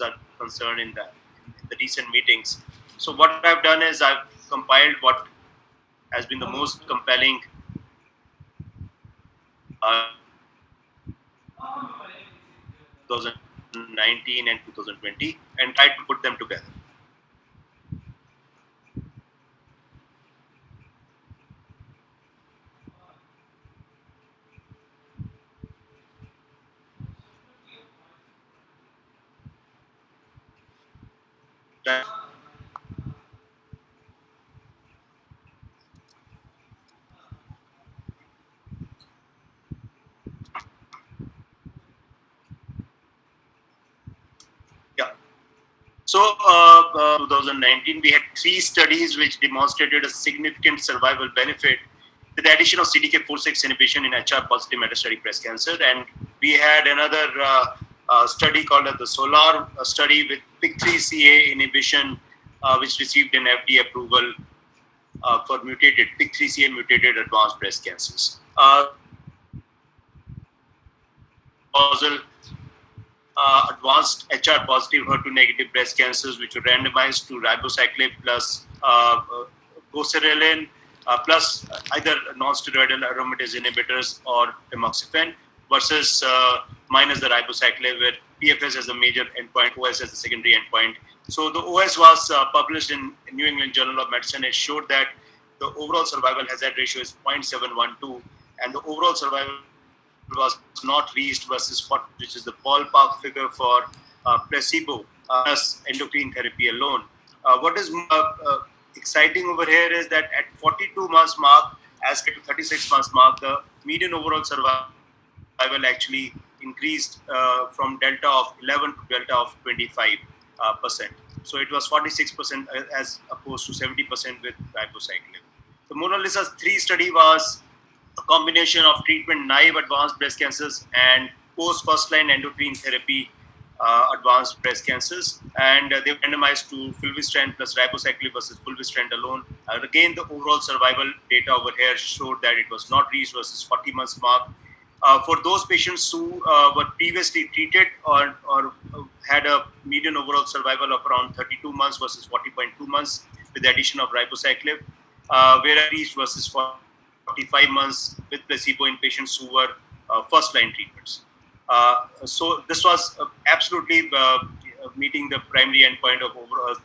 are concerned in the recent meetings. So what I've done is I've compiled what has been the most compelling 2019 and 2020 and tried to put them together. Yeah. So, 2019, we had 3 studies which demonstrated a significant survival benefit with the addition of CDK4/6 inhibition in HR positive metastatic breast cancer. And we had another study called the SOLAR study with PIK3CA inhibition, which received an FDA approval for mutated PIK3CA mutated advanced breast cancers. Advanced HR positive HER2 negative breast cancers, which were randomized to ribociclib plus goserelin plus either non-steroidal aromatase inhibitors or tamoxifen versus minus the ribociclib, where PFS as a major endpoint, OS as a secondary endpoint. So the OS was published in New England Journal of Medicine. It showed that the overall survival hazard ratio is 0.712, and the overall survival was not reached versus what, which is the ballpark figure for placebo plus endocrine therapy alone. What is exciting over here is that at 42 months mark, as compared to 36 months mark, the median overall survival actually increased from delta of 11 to delta of 25%. So it was 46% as opposed to 70% with ribociclib. The Mona Lisa 3 study was a combination of treatment naive advanced breast cancers and post first line endocrine therapy advanced breast cancers, and they were randomized to fulvestrant plus ribociclib versus fulvestrant alone. And again, the overall survival data over here showed that it was not reached versus 40 months mark. For those patients who were previously treated or had a median overall survival of around 32 months versus 40.2 months with the addition of ribociclib, whereas reached versus 45 months with placebo in patients who were first-line treatments. So this was absolutely meeting the primary endpoint of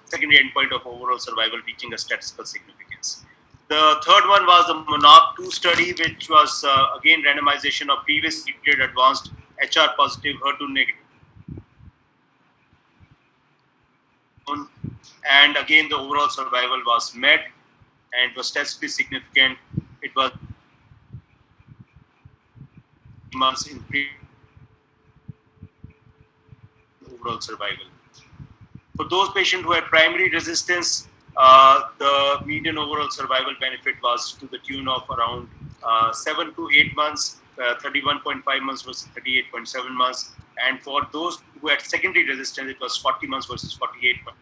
secondary endpoint of overall survival, reaching a statistical significance. The third one was the Monarch 2 study, which was again randomization of previously treated advanced HR positive HER2 negative. And again, the overall survival was met and was statistically significant. It was months in overall survival. For those patients who had primary resistance, the median overall survival benefit was to the tune of around 7 to 8 months, 31.5 months versus 38.7 months. And for those who had secondary resistance, it was 40 months versus 48 months.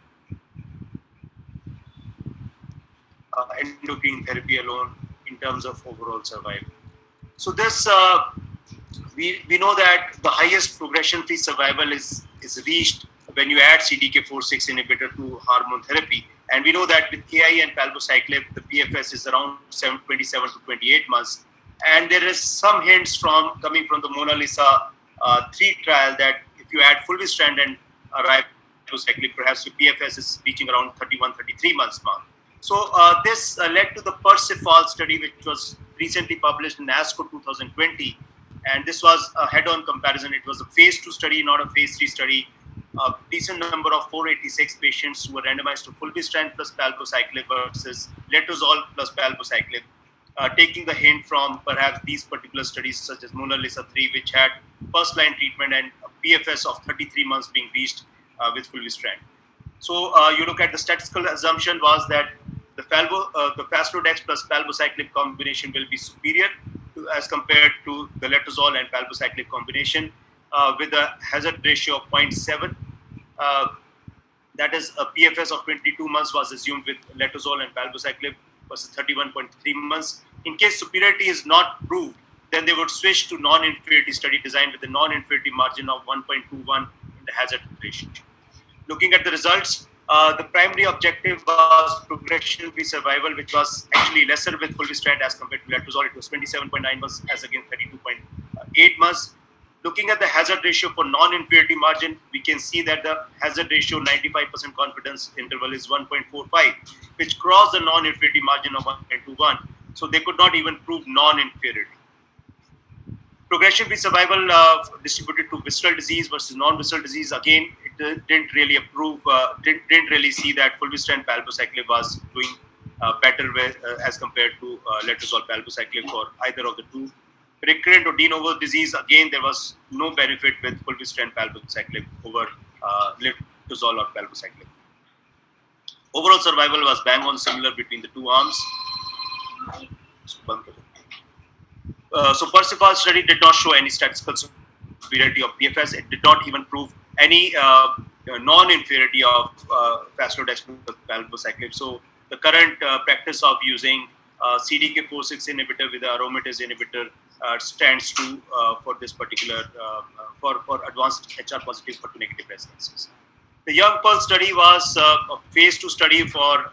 Endocrine therapy alone in terms of overall survival. So this, we know that the highest progression-free survival is reached when you add CDK4/6 inhibitor to hormone therapy. And we know that with AI and palbociclib, the PFS is around 27 to 28 months. And there is some hints coming from the Mona Lisa 3 trial that if you add fulvestrant and ribociclib, perhaps the PFS is reaching around 31, 33 months mark. So this led to the Percival study, which was recently published in ASCO 2020. And this was a head-on comparison. It was a phase 2 study, not a phase 3 study. A decent number of 486 patients who were randomized to fulvestrant plus palbociclib versus letrozole plus palbociclib, taking the hint from perhaps these particular studies such as Mona Lisa 3, which had first-line treatment and a PFS of 33 months being reached with fulvestrant. So you look at the statistical assumption was that the Faslodex plus palbociclib combination will be superior as compared to the letrozole and palbociclib combination with a hazard ratio of 0.7. That is, a PFS of 22 months was assumed with letrozole and palbociclib versus 31.3 months. In case superiority is not proved, then they would switch to non-inferiority study designed with a non-inferiority margin of 1.21 in the hazard ratio. Looking at the results, the primary objective was progression-free survival, which was actually lesser with fulvestrant as compared to letrozole. It was 27.9 months as against 32.8 months. Looking at the hazard ratio for non-inferiority margin, we can see that the hazard ratio 95% confidence interval is 1.45, which crossed the non-inferiority margin of 1.21. So they could not even prove non-inferiority. Progression-free survival distributed to visceral disease versus non-visceral disease. Again, it didn't really didn't really see that fulvestrant palbociclib was doing better as compared to letrozole palbociclib for either of the two. Recurrent or de novo disease, again, there was no benefit with fulvestrant palbociclib over letrozole or palbociclib. Overall survival was bang on similar between the two arms. So Percival study did not show any statistical superiority of PFS. It did not even prove any non-inferiority of Faslodex plus palbociclib. So the current practice of using CDK4/6 inhibitor with the aromatase inhibitor stands true for this particular for advanced HR positive HER2 negative breast cancers. The Young Pearl study was a phase 2 study for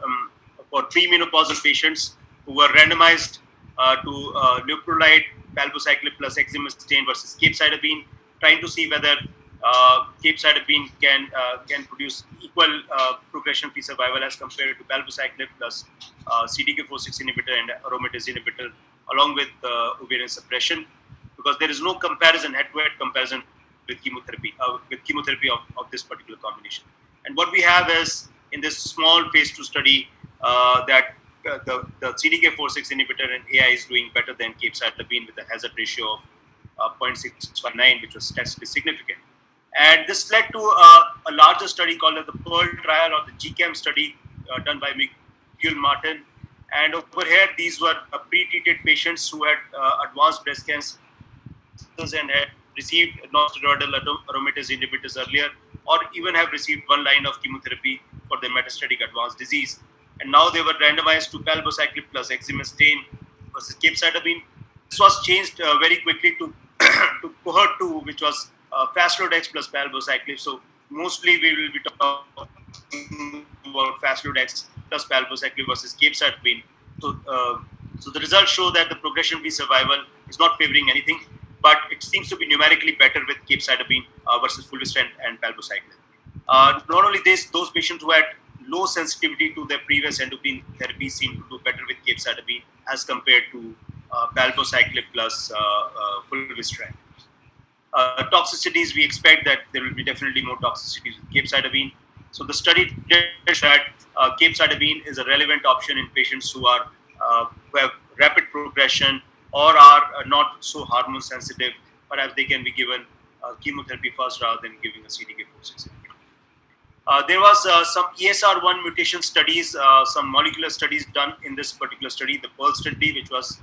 premenopausal patients who were randomized to leuprolide, palbociclib plus exemestane versus capecitabine, trying to see whether capecitabine can produce equal progression-free survival as compared to palbociclib plus CDK4/6 inhibitor and aromatase inhibitor, along with ovarian suppression, because there is no comparison, head-to-head comparison with chemotherapy of this particular combination. And what we have is in this small phase 2 study that the CDK4/6 inhibitor and AI is doing better than capecitabine with a hazard ratio of 0.619, which was statistically significant. And this led to a larger study called the Pearl trial or the GCAM study done by Miguel Martin. And over here, these were pre-treated patients who had advanced breast cancers and had received non-steroidal aromatase inhibitors earlier, or even have received one line of chemotherapy for their metastatic advanced disease. And now they were randomized to palbociclib plus exemestane versus capecitabine. This was changed very quickly to cohort 2, which was Faslodex plus palbociclib. So mostly we will be talking about Faslodex plus palbociclib versus capecitabine. So the results show that the progression-free survival is not favoring anything, but it seems to be numerically better with capecitabine versus fulvestrant and palbociclib. Not only this, those patients who had low sensitivity to their previous endocrine therapy seem to do better with capecitabine as compared to palbociclib plus fulvestrant. Toxicities, we expect that there will be definitely more toxicities with capecitabine. So the study did that capecitabine is a relevant option in patients who have rapid progression or are not so hormone sensitive. Perhaps they can be given chemotherapy first rather than giving a CDK4/6 inhibitor. There was some ESR1 mutation studies, some molecular studies done in this particular study, the Pearl study, which was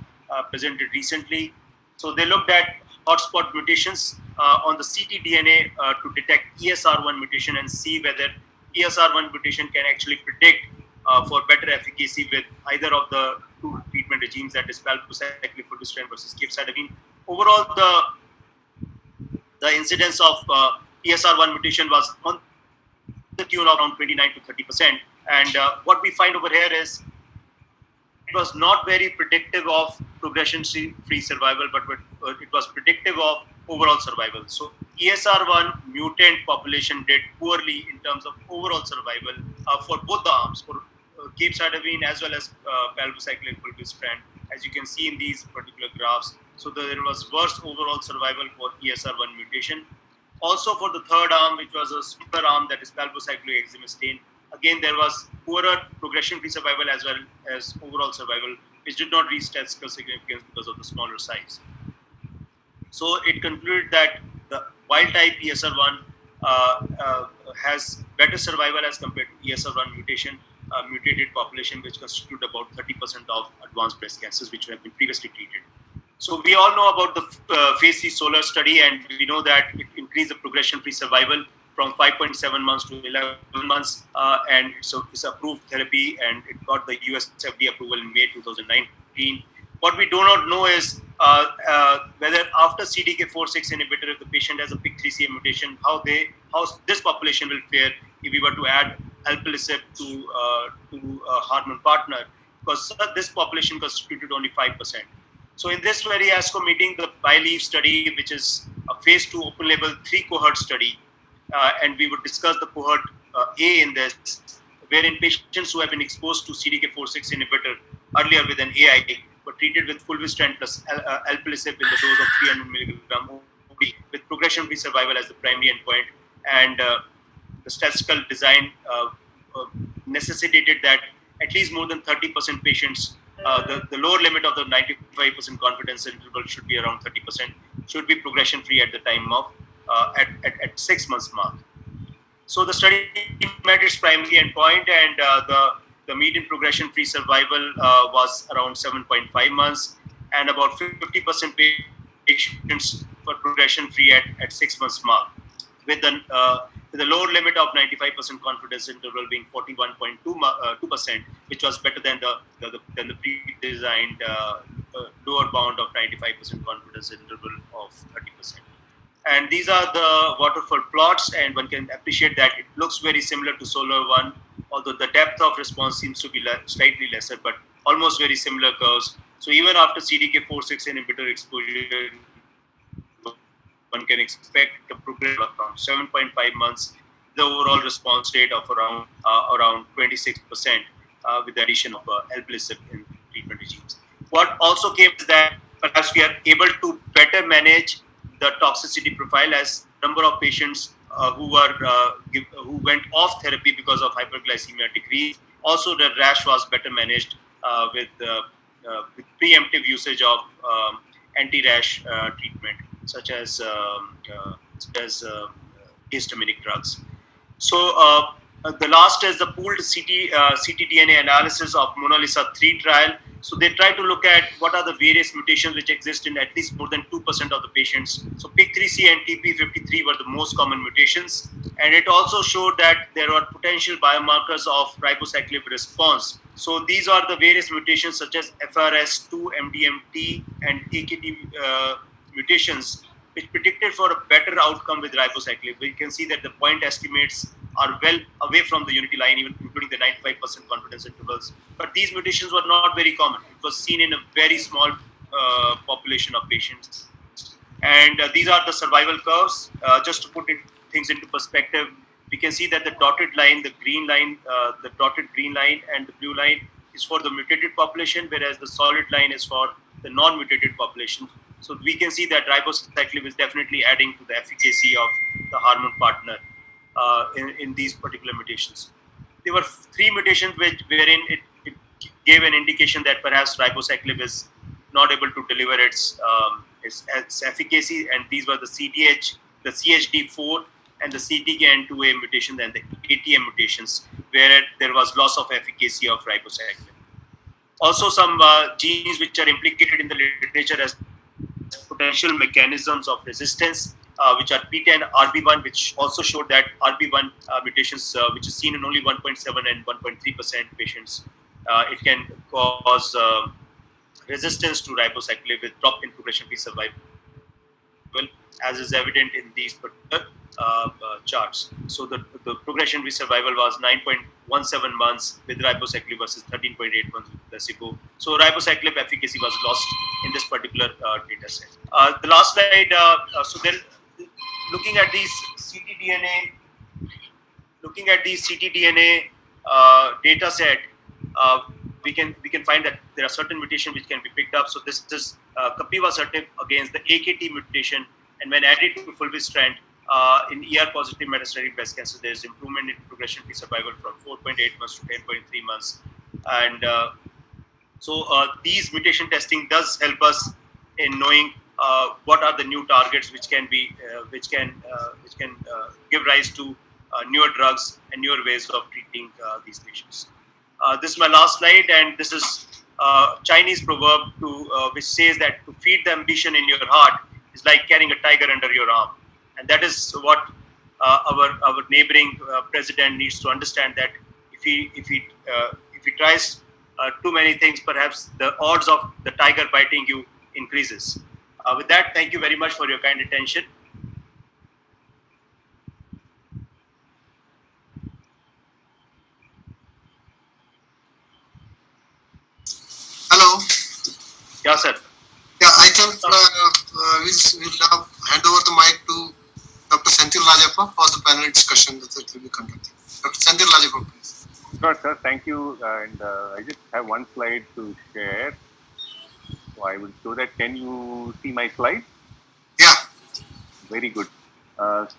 presented recently. So they looked at hotspot mutations on the ctDNA to detect ESR1 mutation and see whether ESR1 mutation can actually predict for better efficacy with either of the two treatment regimes, that is palbociclib, fulvestrant versus capecitabine. Overall, the incidence of ESR1 mutation was on the tune of around 29 to 30%. And what we find over here is it was not very predictive of progression-free survival, but it was predictive of overall survival. So ESR1 mutant population did poorly in terms of overall survival for both the arms, for capecitabine as well as palbociclib, fulvestrant as you can see in these particular graphs. So there was worse overall survival for ESR1 mutation. Also for the third arm, which was a smaller arm, that is palbociclib exemestane, again there was poorer progression-free survival as well as overall survival, which did not reach statistical significance because of the smaller size. So it concluded that the wild-type ESR1 has better survival as compared to ESR1 mutated population, which constitute about 30% of advanced breast cancers which have been previously treated. So we all know about the phase 3 SOLAR study, and we know that it increased the progression-free survival from 5.7 months to 11 months, and so it's approved therapy, and it got the US FDA approval in May 2019. What we do not know is whether after CDK4/6 inhibitor, if the patient has a PIK3CA mutation, how this population will fare if we were to add alpelisib to a hormone partner, because this population constituted only 5%. So in this very ASCO meeting, the BILEAF study, which is a phase 2 open label 3 cohort study, and we would discuss the cohort A in this, wherein patients who have been exposed to CDK4/6 inhibitor earlier with an AI were treated with fulvestrant plus alpelisib in the dose of 300 milligram OD, with progression-free survival as the primary endpoint, and the statistical design necessitated that at least more than 30% patients, the lower limit of the 95% confidence interval should be around 30%, should be progression-free at the time of at 6 months mark. So the study met its primary endpoint, and the median progression-free survival was around 7.5 months, and about 50% patients were progression-free at 6 months mark, with the lower limit of 95% confidence interval being 41.2%, which was better than the pre-designed lower bound of 95% confidence interval of 30%. And these are the waterfall plots, and one can appreciate that it looks very similar to SOLAR 1, although the depth of response seems to be slightly lesser, but almost very similar curves. So even after CDK4/6 inhibitor exposure, one can expect a progression of around 7.5 months, the overall response rate of around 26% with the addition of alpelisib in treatment regimes. What also came is that perhaps we are able to better manage the toxicity profile, as number of patients who went off therapy because of hyperglycemia decreased. Also, the rash was better managed with preemptive usage of anti-rash treatment, such as histaminic drugs. So the last is the pooled ctDNA analysis of MONALEESA 3 trial. So they try to look at what are the various mutations which exist in at least more than 2% of the patients. So PIK3CA and TP53 were the most common mutations. And it also showed that there were potential biomarkers of ribociclib response. So these are the various mutations such as FRS2, MDMT, and AKT mutations, which predicted for a better outcome with ribociclib. We can see that the point estimates are well away from the unity line, even including the 95% confidence intervals. But these mutations were not very common. It was seen in a very small population of patients. And these are the survival curves. Just to put things into perspective, we can see that the dotted line, the green line, the dotted green line and the blue line is for the mutated population, whereas the solid line is for the non-mutated population. So we can see that ribociclib is definitely adding to the efficacy of the hormone partner in these particular mutations. There were 3 mutations wherein it gave an indication that perhaps ribociclib is not able to deliver its efficacy, and these were the CDH, the CHD4, and the CTKN2A mutation, and the ATM mutations, where there was loss of efficacy of ribociclib. Also, some genes which are implicated in the literature as potential mechanisms of resistance, which are PTEN, RB1, which also showed that RB1 mutations, which is seen in only 1.7 and 1.3% patients, it can cause resistance to ribociclib with drop in progression-free survival, as is evident in these particular charts. So the progression-free survival was 9.17 months with ribociclib versus 13.8 months with placebo. So ribociclib efficacy was lost in this particular data set. The last slide, so then looking at these ctDNA data set, we can find that there are certain mutations which can be picked up. So this is capivasertib against the AKT mutation, and when added to fulvestrant in ER-positive metastatic breast cancer, there is improvement in progression-free survival from 4.8 months to 10.3 months, and these mutation testing does help us in knowing what are the new targets which can give rise to newer drugs and newer ways of treating these patients. This is my last slide, and this is Chinese proverb which says that to feed the ambition in your heart is like carrying a tiger under your arm, and that is what our neighboring president needs to understand, that if he tries too many things, perhaps the odds of the tiger biting you increases. With that, thank you very much for your kind attention. Hello. Yeah, sir. Yeah, I can. We'll now hand over the mic to Dr. Senthil Rajappa for the panel discussion that will be conducted. Dr. Senthil Rajappa, please. Sure, sir. Thank you. And I just have one slide to share. So I will show that. Can you see my slide? Yeah. Very good.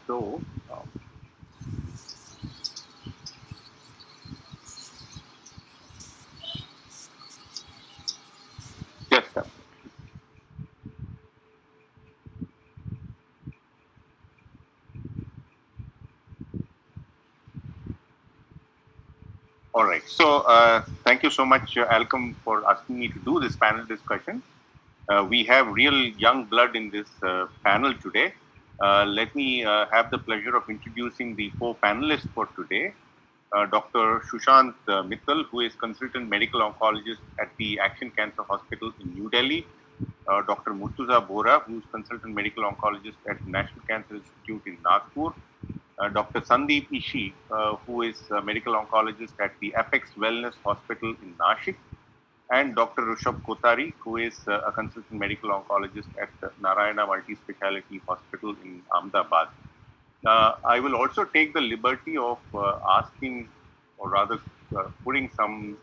So, yes, sir. All right. So, thank you so much, Alcom, for asking me to do this panel discussion. We have real young blood in this panel today. Let me have the pleasure of introducing the four panelists for today. Dr. Sushant Mittal, who is consultant medical oncologist at the Action Cancer Hospital in New Delhi. Dr. Murtuza Bora, who is consultant medical oncologist at National Cancer Institute in Nagpur. Dr. Sandeep Ishi, who is a medical oncologist at the Apex Wellness Hospital in Nashik. And Dr. Rishabh Kotari, who is a consultant medical oncologist at the Narayana Multi-Speciality Hospital in Ahmedabad. I will also take the liberty of asking, or rather putting some,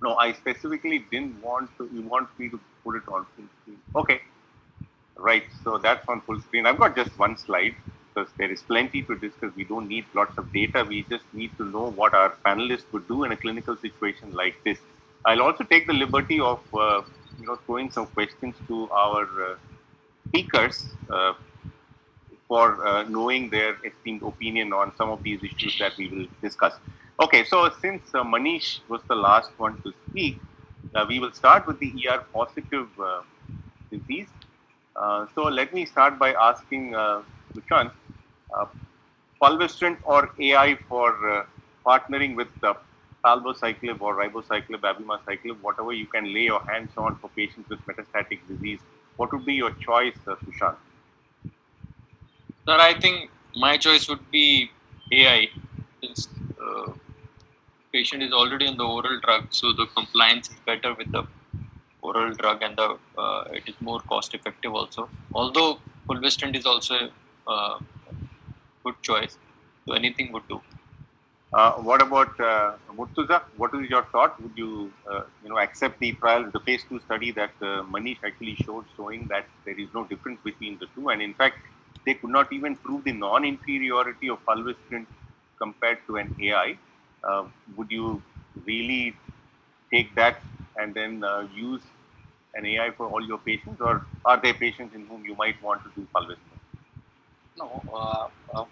no, I specifically didn't want to, you want me to put it on full screen. Okay, right, so that's on full screen. I've got just one slide because there is plenty to discuss. We don't need lots of data. We just need to know what our panelists would do in a clinical situation like this. I'll also take the liberty of throwing some questions to our speakers for knowing their esteemed opinion on some of these issues that we will discuss. Okay, so since Manish was the last one to speak, we will start with the ER positive disease. So let me start by asking Sushant, fulvestrant or AI for partnering with palbociclib or ribociclib, abemaciclib, whatever you can lay your hands on for patients with metastatic disease. What would be your choice, Sushant? Sir, I think my choice would be AI. Since patient is already on the oral drug, so the compliance is better with the oral drug, and the it is more cost effective also. Although fulvestrant is also a good choice, so anything would do. What about Murtuza? What is your thought? Would you accept the trial, the phase 2 study that Manish actually showed, showing that there is no difference between the two, and in fact they could not even prove the non-inferiority of fulvestrant compared to an AI? Would you really take that and then use an AI for all your patients, or are there patients in whom you might want to do fulvestrant? No,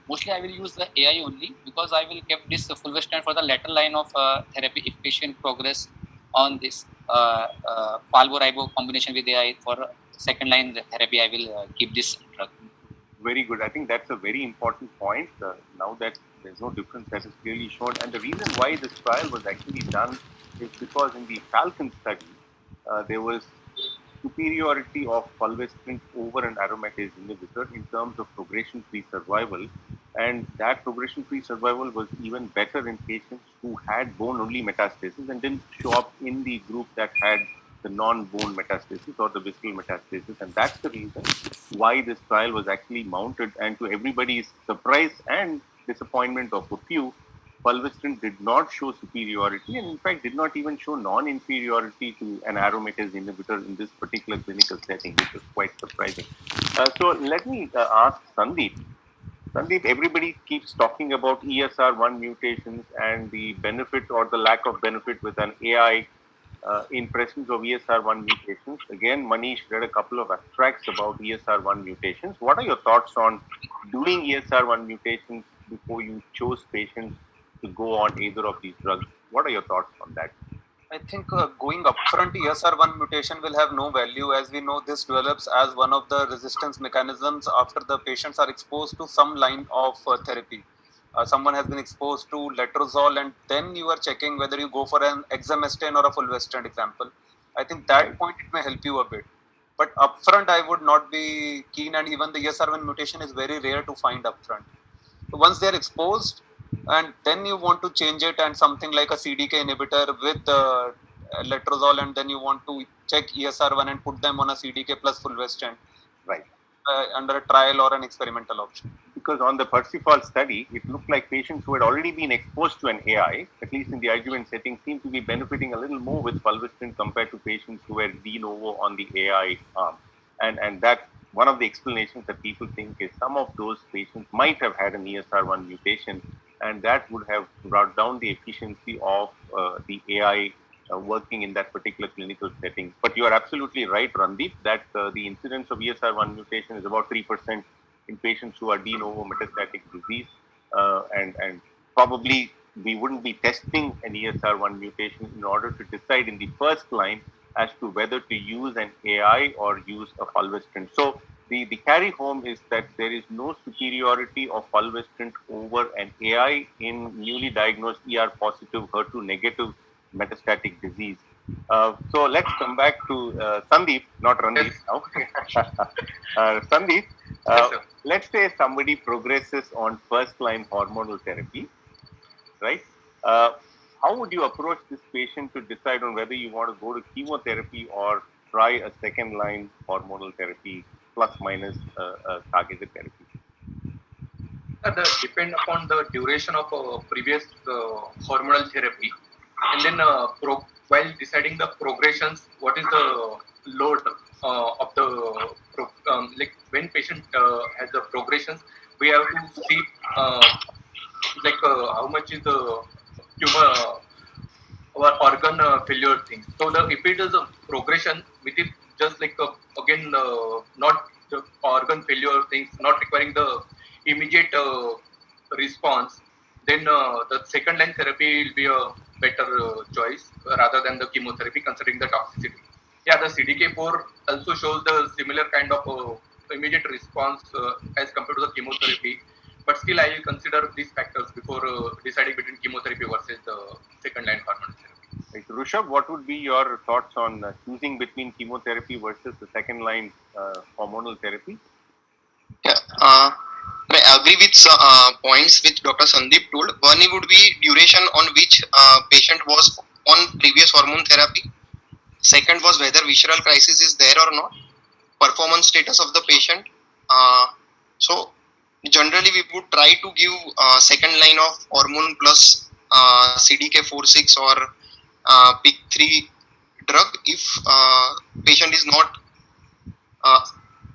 mostly I will use the AI only, because I will keep this fulvestrant for the later line of therapy. If patient progress on this palbo-ribo combination with AI for second line therapy, I will keep this drug. Very good. I think that's a very important point. Now that there's no difference, that is clearly shown. And the reason why this trial was actually done is because in the Falcon study, there was superiority of fulvestrant over an aromatase inhibitor in terms of progression-free survival. And that progression-free survival was even better in patients who had bone-only metastasis and didn't show up in the group that had the non-bone metastasis or the visceral metastasis. And that's the reason why this trial was actually mounted. And to everybody's surprise and disappointment of a few, fulvestrant did not show superiority and in fact did not even show non-inferiority to an aromatase inhibitor in this particular clinical setting, which was quite surprising. So let me ask Sandeep. Sandeep, everybody keeps talking about ESR1 mutations and the benefit or the lack of benefit with an AI in presence of ESR1 mutations. Again, Manish read a couple of abstracts about ESR1 mutations. What are your thoughts on doing ESR1 mutations before you chose patients to go on either of these drugs? What are your thoughts on that? I think going upfront ESR1 mutation will have no value, as we know this develops as one of the resistance mechanisms after the patients are exposed to some line of therapy. Someone has been exposed to letrozole and then you are checking whether you go for an exemestane or a fulvestrant example. I think that point it may help you a bit. But upfront I would not be keen, and even the ESR1 mutation is very rare to find upfront. So once they are exposed, and then you want to change it and something like a CDK inhibitor with letrozole, and then you want to check ESR1 and put them on a CDK plus fulvestrant, right, under a trial or an experimental option. Because on the Percival study, it looked like patients who had already been exposed to an AI, at least in the adjuvant setting, seemed to be benefiting a little more with fulvestrant compared to patients who were de novo on the AI arm. And that one of the explanations that people think is some of those patients might have had an ESR1 mutation, and that would have brought down the efficiency of the AI working in that particular clinical setting. But you are absolutely right, Randeep, that the incidence of ESR1 mutation is about 3% in patients who are de novo metastatic disease, and probably we wouldn't be testing an ESR1 mutation in order to decide in the first line as to whether to use an AI or use a fulvestrant. So the carry home is that there is no superiority of fulvestrant over an AI in newly diagnosed ER positive, HER2 negative metastatic disease. So let's come back to Sandeep, not Randeep now. Sandeep, let's say somebody progresses on first-line hormonal therapy, right? How would you approach this patient to decide on whether you want to go to chemotherapy or try a second-line hormonal therapy plus minus targeted therapy? That depend upon the duration of previous hormonal therapy, and then while deciding the progressions, what is the load of the like when patient has the progressions, we have to see how much is the tumor or organ failure thing. So if it is a progression with it, just again not the organ failure things, not requiring the immediate response, then the second line therapy will be a better choice rather than the chemotherapy, considering the toxicity. Yeah, the CDK4 also shows the similar kind of immediate response as compared to the chemotherapy, but still I will consider these factors before deciding between chemotherapy versus the second line hormone therapy. Right. Rushabh, what would be your thoughts on choosing between chemotherapy versus the second line hormonal therapy? Yeah, I agree with points which Dr. Sandeep told. One would be duration on which patient was on previous hormone therapy. Second was whether visceral crisis is there or not. Performance status of the patient. So generally we would try to give second line of hormone plus CDK4/6 or PIK3 drug if patient is not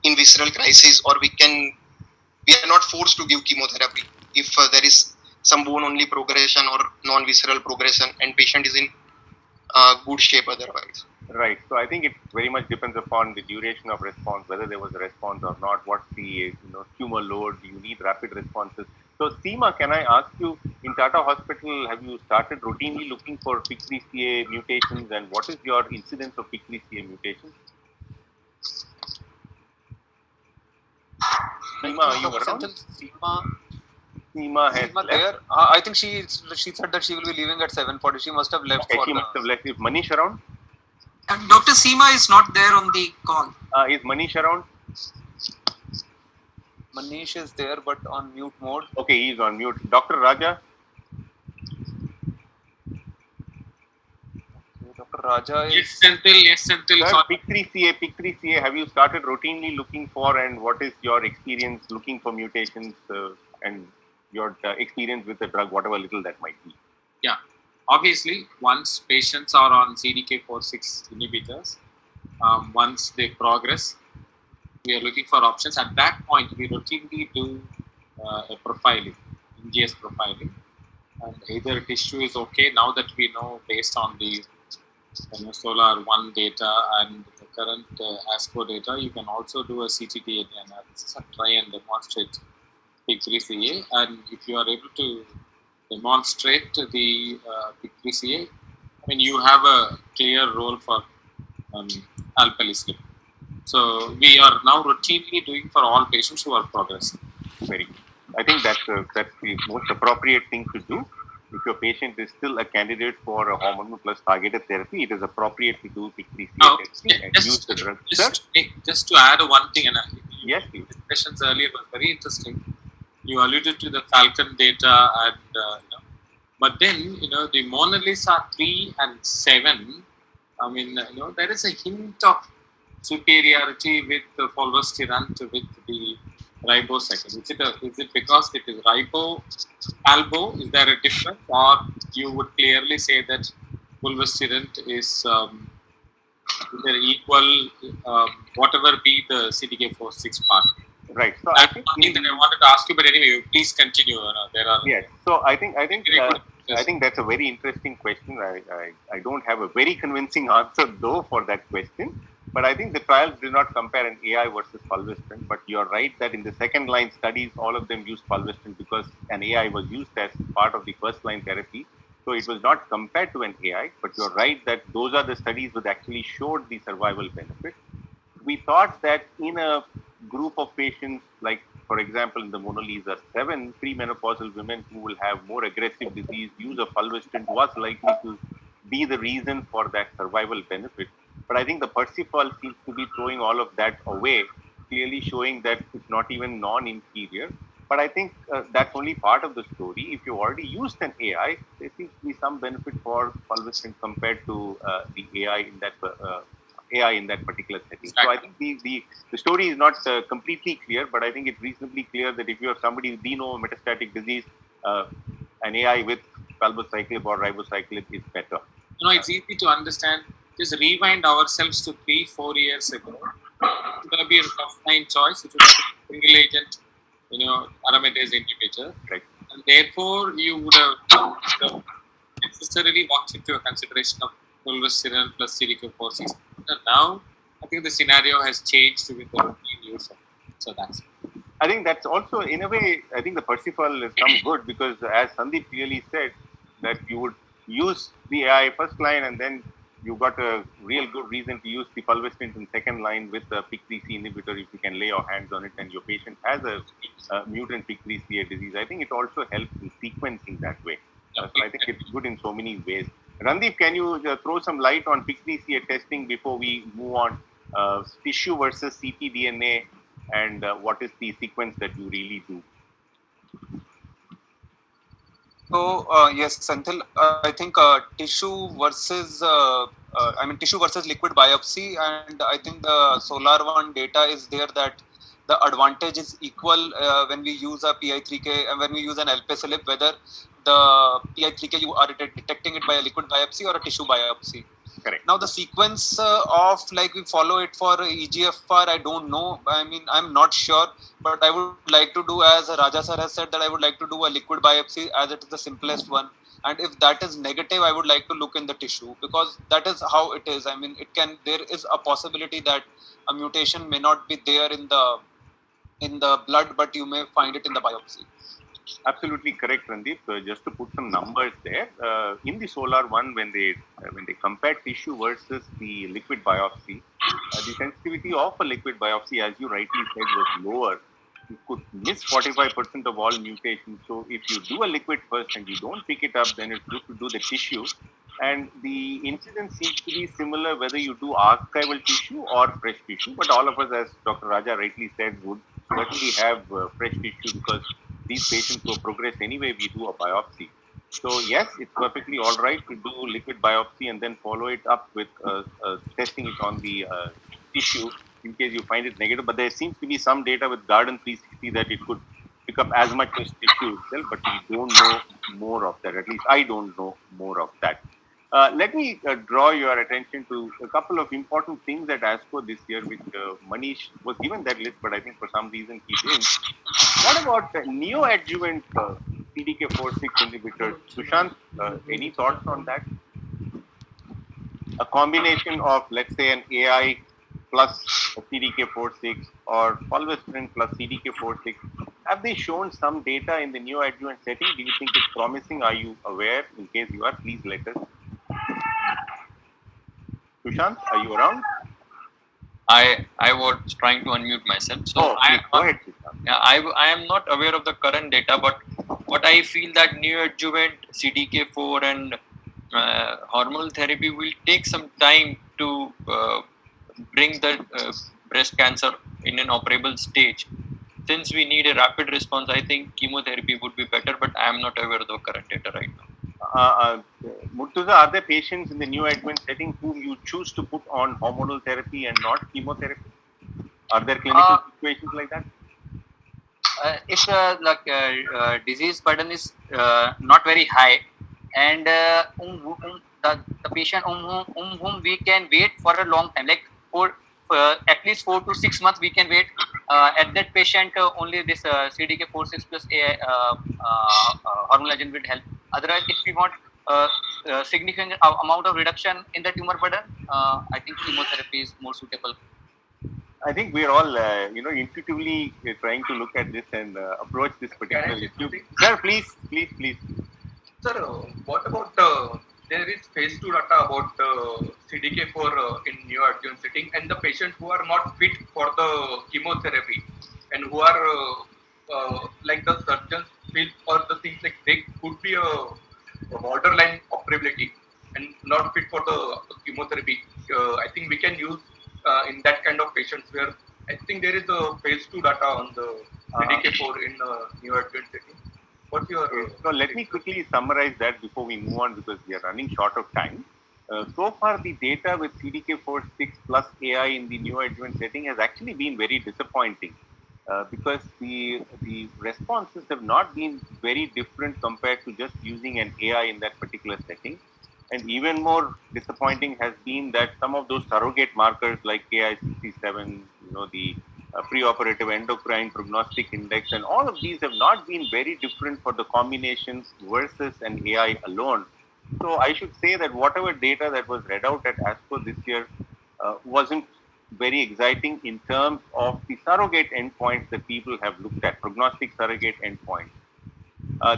in visceral crisis, or we are not forced to give chemotherapy if there is some bone only progression or non-visceral progression and patient is in good shape otherwise. Right. So I think it very much depends upon the duration of response, whether there was a response or not, what's the tumor load, do you need rapid responses. So Seema, can I ask you, in Tata Hospital, have you started routinely looking for PIK3CA mutations, and what is your incidence of PIK3CA mutations? Seema, are you around? Seema has left. There. I think she said that she will be leaving at 7:40. She must have left. Okay, she must have left. Is Manish around? Dr. Seema is not there on the call. Is Manish around? Manish is there, but on mute mode. Okay, he's on mute. Dr. Raja? Dr. Raja is... Yes, Senthil. Sir, PIK3CA, have you started routinely looking for, and what is your experience looking for mutations, and your experience with the drug, whatever little that might be. Yeah, obviously, once patients are on CDK4/6 inhibitors, once they progress, we are looking for options. At that point, we routinely do a profiling, NGS profiling, and either tissue is okay. Now that we know based on the Solar 1 data and the current ASCO data, you can also do a ctDNA analysis and try and demonstrate PIK3CA. And if you are able to demonstrate the PIK3CA, I mean, you have a clear role for alpelisib. So we are now routinely doing for all patients who are progressing. Very good. I think that's the most appropriate thing to do. If your patient is still a candidate for a hormonal plus targeted therapy, it is appropriate to do PIK3CA testing and use the drug. Just to add one thing, and yes, please. Discussions earlier was very interesting. You alluded to the Falcon data, and but then the Mona Lisa 3 and 7. I mean, there is a hint of superiority with the fulvestrant with the ribosecond. Is it because it is albo? Is there a difference, or you would clearly say that fulvestrant is either equal, whatever be the CDK4/6 part? Right. So I think that I wanted to ask you, but anyway, please continue. There are yes. So I think that's a very interesting question. I don't have a very convincing answer though for that question. But I think the trials did not compare an AI versus fulvestrant. But you're right that in the second line studies, all of them used fulvestrant because an AI was used as part of the first line therapy. So it was not compared to an AI. But you're right that those are the studies that actually showed the survival benefit. We thought that in a group of patients, like for example in the Mona Lisa 7, premenopausal women who will have more aggressive disease, use of fulvestrant was likely to be the reason for that survival benefit. But I think the Percival seems to be throwing all of that away, clearly showing that it's not even non-inferior. But I think that's only part of the story. If you already used an AI, there seems to be some benefit for fulvestrant compared to the AI in that particular setting. So I think the story is not completely clear, but I think it's reasonably clear that if you have somebody with metastatic disease, an AI with palbociclib or ribociclib is better. It's easy to understand. Just rewind ourselves to 3-4 years ago. It's going to be a tough line choice. It would have been single agent, aromatase inhibitor. Right. And therefore, you would have necessarily walked into a consideration of fulvestrant plus CDK4/6. Now, I think the scenario has changed with the routine use of it. So that's it. I think that's also, in a way, I think the Percival has come good because as Sandeep clearly said, that you would use the AI first line and then you got a real good reason to use the fulvestrant in second line with the PIK3CA inhibitor if you can lay your hands on it and your patient has a mutant PIK3CA disease. I think it also helps in sequencing that way. So I think it's good in so many ways. Randeep, can you throw some light on PIK3CA testing before we move on? Tissue versus ctDNA and what is the sequence that you really do? So yes, Senthil, I think tissue versus liquid biopsy, and I think the Solar 1 data is there that the advantage is equal when we use a PI3K and when we use an alpelisib, whether the PI3K you are detecting it by a liquid biopsy or a tissue biopsy. Correct. Now the sequence of like we follow it for EGFR, I don't know. I mean, I'm not sure, but I would like to do, as Raja sir has said, that I would like to do a liquid biopsy as it is the simplest one. And if that is negative, I would like to look in the tissue because that is how it is. I mean, there is a possibility that a mutation may not be there in the blood, but you may find it in the biopsy. Absolutely correct, Randeep. Just to put some numbers there, in the Solar 1, when they compared tissue versus the liquid biopsy, the sensitivity of a liquid biopsy, as you rightly said, was lower. You could miss 45% of all mutations. So if you do a liquid first and you don't pick it up, then it's good to do the tissue. And the incidence seems to be similar whether you do archival tissue or fresh tissue. But all of us, as Dr. Raja rightly said, would certainly have fresh tissue because these patients who progress anyway, we do a biopsy. So yes, it's perfectly all right to do liquid biopsy and then follow it up with testing it on the tissue in case you find it negative. But there seems to be some data with Garden 360 that it could pick up as much as tissue itself, but we don't know more of that. At least I don't know more of that. Let me draw your attention to a couple of important things at ASCO this year, which Manish was given that list, but I think for some reason he didn't. What about neoadjuvant CDK4/6 inhibitors? Sushant, any thoughts on that? A combination of, let's say, an AI plus CDK4/6 or fulvestrant plus CDK4/6. Have they shown some data in the neoadjuvant setting? Do you think it's promising? Are you aware? In case you are, please let us. Sushant, are you around? I was trying to unmute myself. So go ahead, Sushant. Yeah, I am not aware of the current data, but what I feel that neoadjuvant CDK4 and hormonal therapy will take some time to bring the breast cancer in an operable stage. Since we need a rapid response, I think chemotherapy would be better, but I am not aware of the current data right now. Murtuza, are there patients in the neoadjuvant setting whom you choose to put on hormonal therapy and not chemotherapy? Are there clinical situations like that? If disease burden is not very high, and the patient whom we can wait for a long time, like for at least 4 to 6 months, we can wait. At that patient, only this CDK4/6 plus hormonal agent will help. Otherwise, if we want significant amount of reduction in the tumor burden, I think chemotherapy is more suitable. I think we're all, intuitively trying to look at this and approach this particular issue. Sir, please. Sir, what about there is phase 2 data about CDK4 in neoadjuvant setting, and the patients who are not fit for the chemotherapy and who are like the surgeons feel or the things like they could be a borderline operability and not fit for the chemotherapy. I think we can use in that kind of patients where I think there is a phase 2 data on the CDK4 in neoadjuvant setting. What's your so let me quickly summarize that before we move on, because we are running short of time. So far, the data with CDK4/6 plus AI in the neoadjuvant setting has actually been very disappointing, because the responses have not been very different compared to just using an AI in that particular setting. And even more disappointing has been that some of those surrogate markers like Ki-67, the preoperative endocrine prognostic index, and all of these have not been very different for the combinations versus an AI alone. So I should say that whatever data that was read out at ASCO this year wasn't very exciting in terms of the surrogate endpoints that people have looked at, prognostic surrogate endpoints.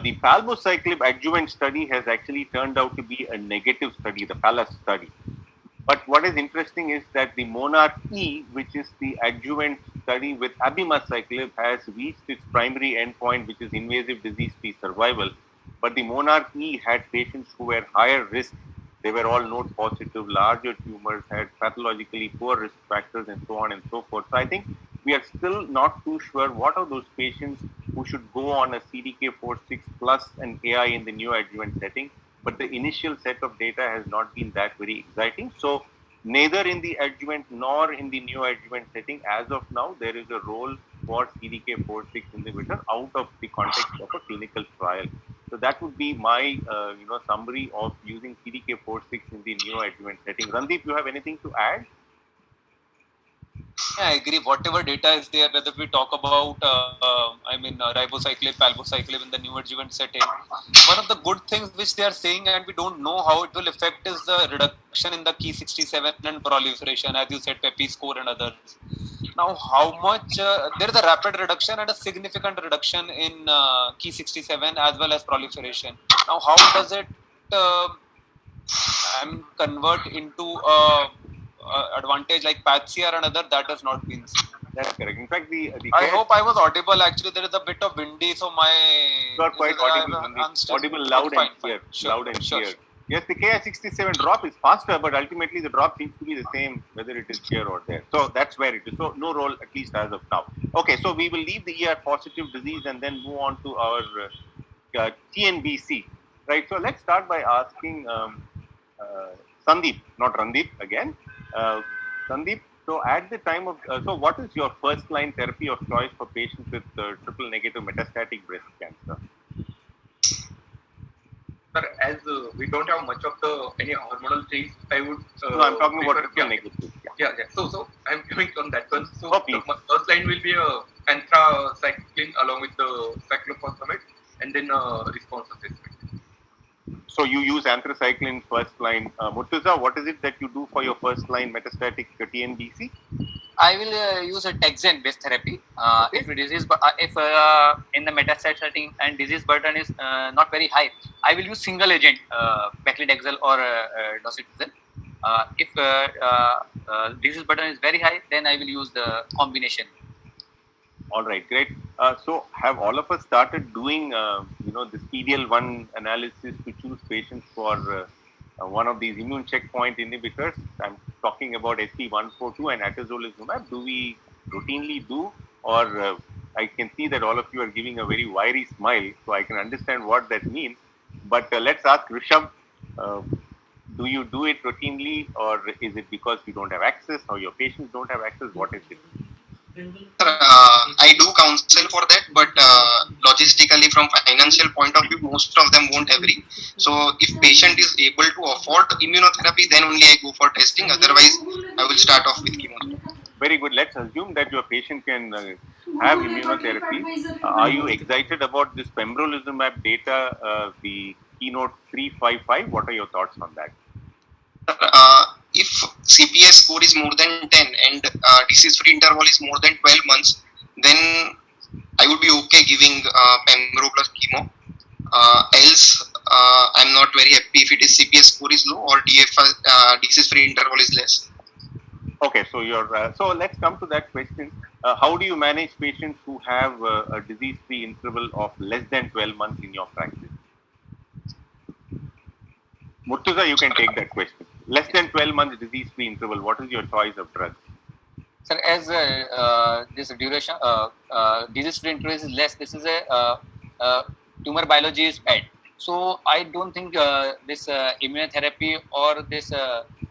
The palbociclib adjuvant study has actually turned out to be a negative study, the PALAS study. But what is interesting is that the MONARCH-E, which is the adjuvant study with abemaciclib, has reached its primary endpoint, which is invasive disease-free survival. But the MONARCH-E had patients who were higher risk. They were all node positive, larger tumors, had pathologically poor risk factors, and so on and so forth. So I think we are still not too sure what are those patients who should go on a CDK4/6 plus an AI in the neoadjuvant setting. But the initial set of data has not been that very exciting. So neither in the adjuvant nor in the neoadjuvant setting, as of now, there is a role for CDK4/6 inhibitor out of the context of a clinical trial. So that would be my summary of using CDK4/6 in the neoadjuvant setting. Randeep, you have anything to add? Yeah, I agree. Whatever data is there, whether we talk about, ribociclib, palbociclib in the neoadjuvant setting, one of the good things which they are saying, and we don't know how it will affect, is the reduction in the Ki-67 and proliferation, as you said, PEPI score and others. Now, how much there is a rapid reduction and a significant reduction in Ki-67 as well as proliferation. Now, how does it convert into advantage like PATCR and other? That has not been seen. That's correct. In fact, I hope I was audible. Actually, there is a bit of windy, so my you are quite audible, loud and clear. Loud and clear. Yes, the Ki-67 drop is faster, but ultimately the drop seems to be the same whether it is here or there. So that's where it is. So no role, at least as of now. Okay, so we will leave the ER positive disease and then move on to our TNBC. Right. So let's start by asking Sandeep, not Randeep again. Sandeep, So at the time of, so what is your first line therapy of choice for patients with triple negative metastatic breast cancer? Sir, as we don't have much of any hormonal change, I would. No, I'm talking about triple yeah, negative. Yeah. So I'm coming on that one. So Oh, please. the first line will be anthracycline along with the cyclophosphamide, and then response assessment. So you use anthracycline first line. Murtuza, what is it that you do for your first line metastatic TNBC? I will use a Taxane based therapy if in the metastatic setting and disease burden is not very high. I will use single agent paclitaxel or docetaxel. If disease burden is very high, then I will use the combination. All right, great. So have all of us started doing, this PD-L1 analysis to choose patients for one of these immune checkpoint inhibitors? I'm talking about ST142 and atezolizumab. Do we routinely do, or I can see that all of you are giving a very wiry smile, so I can understand what that means. But let's ask Rishabh, do you do it routinely, or is it because you don't have access, or your patients don't have access? What is it? I do counsel for that, but logistically, from financial point of view, most of them won't agree. So, if patient is able to afford immunotherapy, then only I go for testing. Otherwise, I will start off with chemotherapy. Very good. Let's assume that your patient can have immunotherapy. Are you excited about this pembrolizumab data, the keynote 355? What are your thoughts on that? If CPS score is more than 10 and disease-free interval is more than 12 months, then I would be okay giving pembro plus chemo. Else, I'm not very happy if it is CPS score is low or disease-free interval is less. Okay, so so let's come to that question. How do you manage patients who have a disease-free interval of less than 12 months in your practice? Murtuza, you can take that question. Less than 12 months disease-free interval, what is your choice of drugs? Sir, as this duration, disease-free interval is less, this is tumor biology is bad. So I don't think this immunotherapy or this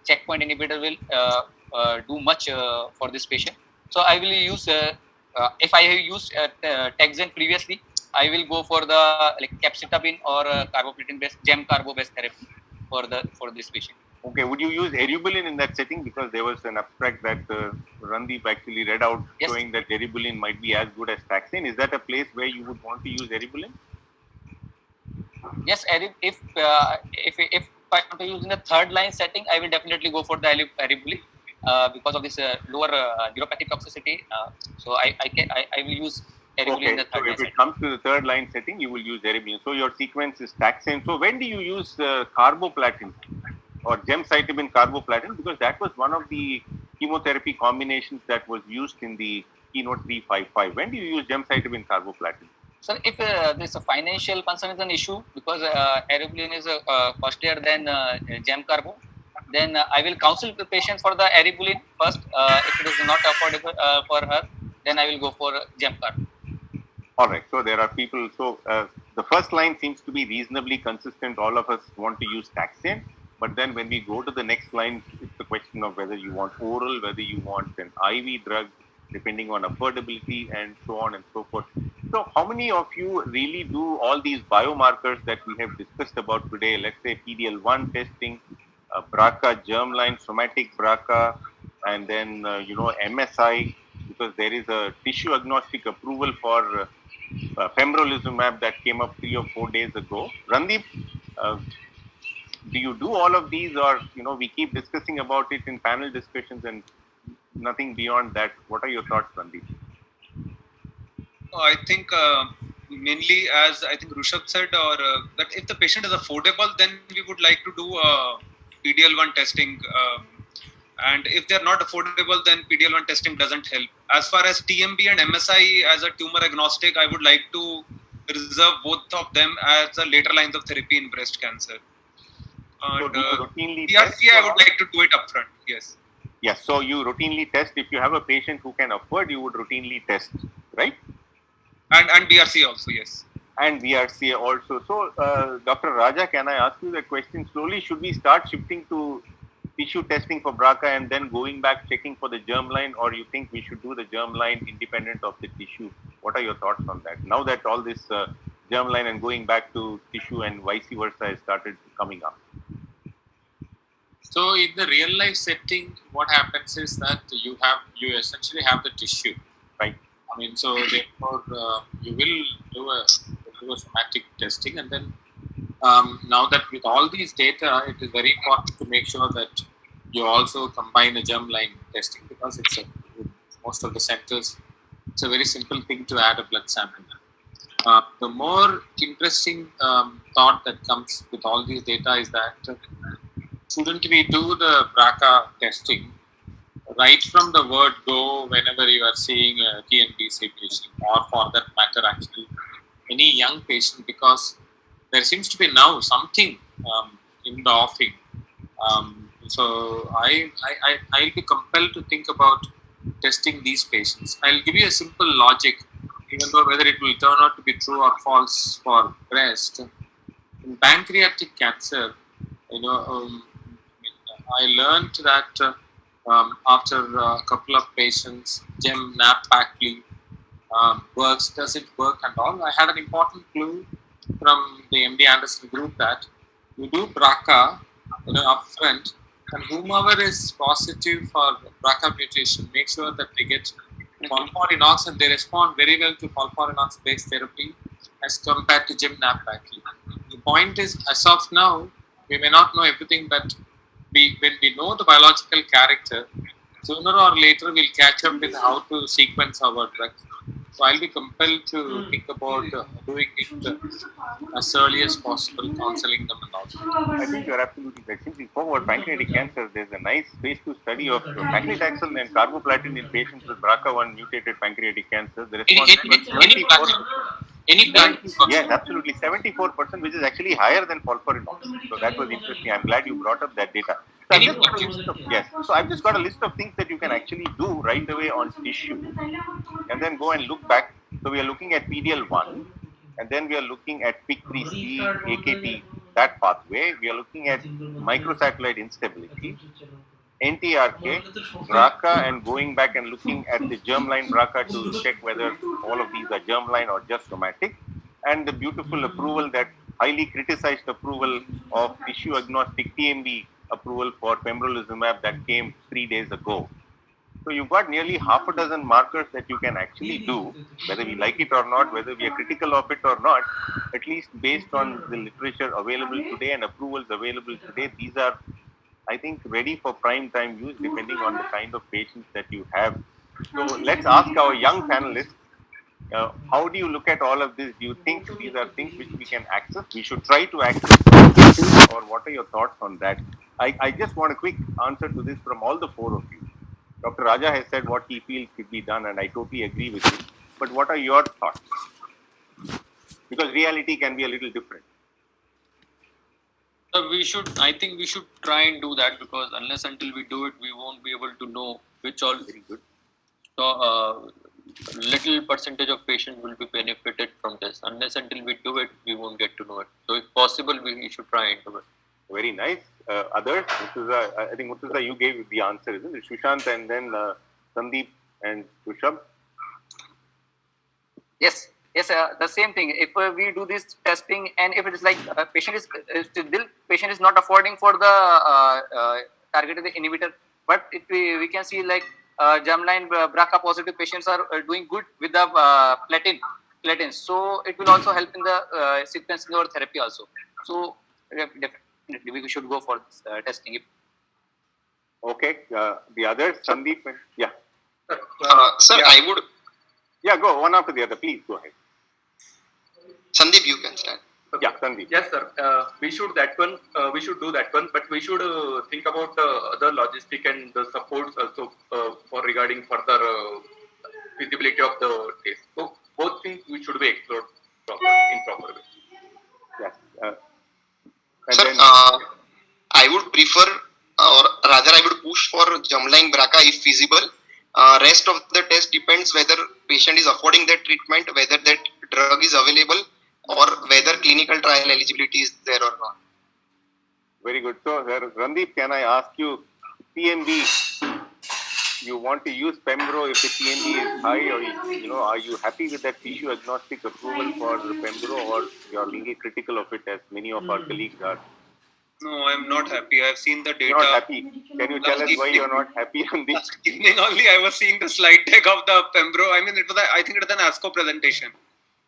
checkpoint inhibitor will do much for this patient. So I will use, if I have used Taxane previously, I will go for the capecitabine or carboplatin-based gem-carbo-based therapy for this patient. Okay, would you use eribulin in that setting? Because there was an abstract that Randeep actually read out showing that eribulin might be as good as Taxane. Is that a place where you would want to use eribulin? Yes, if I want to use in the third line setting, I will definitely go for the eribulin because of this lower neuropathic toxicity. So I will use eribulin in the third line if it comes to the third line setting, you will use eribulin. So your sequence is Taxane. So when do you use carboplatin or gemcitabine carboplatin? Because that was one of the chemotherapy combinations that was used in the keynote 355. When do you use gemcitabine carboplatin? Sir, if this financial concern is an issue, because eribulin is costlier than gem carbo, then I will counsel the patient for the eribulin first. If it is not affordable for her, then I will go for gem carbo. All right. So there are people. So the first line seems to be reasonably consistent. All of us want to use Taxane. But then when we go to the next line, it's the question of whether you want oral, whether you want an IV drug, depending on affordability and so on and so forth. So how many of you really do all these biomarkers that we have discussed about today? Let's say PD-L1 testing, BRCA, germline, somatic BRCA, and then, MSI, because there is a tissue agnostic approval for pembrolizumab that came up 3 or 4 days ago. Randeep, do you do all of these, or we keep discussing about it in panel discussions and nothing beyond that? What are your thoughts, Randeep? I think mainly, as I think Rishabh said, or that if the patient is affordable, then we would like to do PD-L1 testing. And if they're not affordable, then PD-L1 testing doesn't help. As far as TMB and MSI as a tumor agnostic, I would like to reserve both of them as the later lines of therapy in breast cancer. And PRC, I would like to do it upfront. Yes. Yes. So you routinely test. If you have a patient who can afford, you would routinely test, right? And BRC also, yes. And BRC also. So, Dr. Raja, can I ask you that question slowly? Should we start shifting to tissue testing for BRCA and then going back checking for the germline, or you think we should do the germline independent of the tissue? What are your thoughts on that? Now that all this germline and going back to tissue and vice versa has started coming up. So in the real life setting, what happens is that you essentially have the tissue, right? I mean, so therefore you will do a somatic testing, and then now that with all these data, it is very important to make sure that you also combine a germline testing, because it's most of the centers, it's a very simple thing to add a blood sample. The more interesting thought that comes with all these data is that shouldn't we do the BRCA testing right from the word go whenever you are seeing a TNBC patient, or for that matter actually any young patient, because there seems to be now something in the offing. So I'll be compelled to think about testing these patients. I'll give you a simple logic, even though whether it will turn out to be true or false for breast. In pancreatic cancer, I learned that after a couple of patients, Gem-Nab-Paclitaxel works, does it work and all. I had an important clue from the MD Anderson group that you do BRCA upfront, and whomever is positive for BRCA mutation, make sure that they get FOLFIRINOX, and they respond very well to FOLFIRINOX based therapy as compared to Gem-Nab-Paclitaxel. The point is, as of now, we may not know everything, but when we know the biological character, sooner or later we'll catch up with how to sequence our drugs. So I'll be compelled to think about doing it as early as possible, counseling them and all. I think you're absolutely right. Since we spoke about pancreatic cancer, there's a nice phase 2 study of paclitaxel and carboplatin in patients with BRCA1 mutated pancreatic cancer. The response yes, absolutely, 74%, which is actually higher than FOLFIRINOX. So that was interesting. I'm glad you brought up that data. So I've just got a list of things that you can actually do right away on tissue, and then go and look back. So we are looking at PDL1, and then we are looking at PIK3C, AKT, that pathway. We are looking at microsatellite instability, NTRK, BRCA, and going back and looking at the germline BRCA to check whether all of these are germline or just somatic, and the beautiful approval, that highly criticized approval of tissue agnostic TMB approval for pembrolizumab that came 3 days ago. So you've got nearly half a dozen markers that you can actually do, whether we like it or not, whether we are critical of it or not, at least based on the literature available today and approvals available today. These are, I think, ready for prime time use depending on the kind of patients that you have. So let's ask our young panelists, how do you look at all of this? Do you think these are things which we can access? We should try to access, or what are your thoughts on that? I just want a quick answer to this from all the four of you. Dr. Raja has said what he feels should be done, and I totally agree with him. But what are your thoughts? Because reality can be a little different. I think we should try and do that, because unless until we do it, we won't be able to know which all very good. So little percentage of patients will be benefited from this. Unless until we do it, we won't get to know it. So if possible, we should try and do it. Very nice. Others, I think Murtuza, you gave the answer, isn't it? Sushant and then Sandeep and Rushabh. Yes, the same thing. If we do this testing, and if it is like patient is not affording for the targeted inhibitor, but we can see like germline BRCA positive patients are doing good with the platins. So it will also help in the sequencing or therapy also. So definitely we should go for this, testing. Okay, the others, Sandeep, yeah. Sir, I would. Yeah, go one after the other. Please go ahead. Sandeep, you can start. Yeah, Sandeep. Yes, sir. We should that one. We should do that one, but we should think about the other logistic and the supports also for regarding further feasibility of the test. So both things we should be explored in proper way. Yes. Sir, I would prefer, or rather, I would push for germline BRCA if feasible. Rest of the test depends whether patient is affording that treatment, whether that drug is available, or whether clinical trial eligibility is there or not. Very good. So, Randeep, can I ask you, TMB, you want to use Pembro if the TMB is high, or are you happy with that tissue agnostic approval for Pembro, or you're being critical of it as many of our colleagues are? No, I'm not happy. I've seen the data. You're not happy. Can you tell us why you're not happy on this? Last evening only I was seeing the slide deck of the Pembro. I mean, I think it was an ASCO presentation.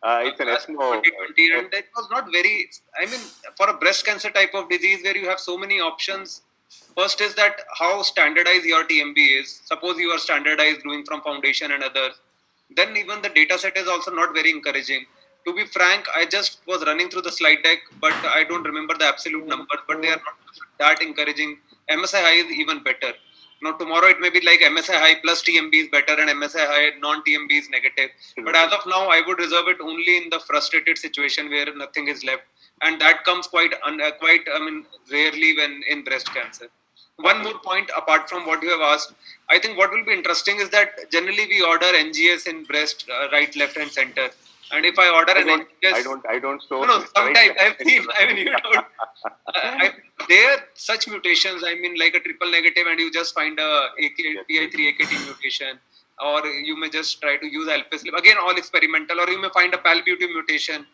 It's an ESMO. 2020, and it was not very, I mean, for a breast cancer type of disease where you have so many options, first is that how standardized your TMB is. Suppose you are standardized doing from foundation and others, then even the data set is also not very encouraging. To be frank, I just was running through the slide deck, but I don't remember the absolute numbers, but they are not that encouraging. MSI high is even better. Now, tomorrow it may be like MSI high plus TMB is better and MSI high non-TMB is negative. But as of now, I would reserve it only in the frustrated situation where nothing is left. And that comes quite rarely when in breast cancer. One more point apart from what you have asked, I think what will be interesting is that generally we order NGS in breast, right, left and center. And if I order an NGS... I don't show... No, sometimes I've seen, you don't... there are such mutations, like a triple negative and you just find a PI3 AKT mutation, or you may just try to use alpha-slip. Again, all experimental, or you may find a PALB2 mutation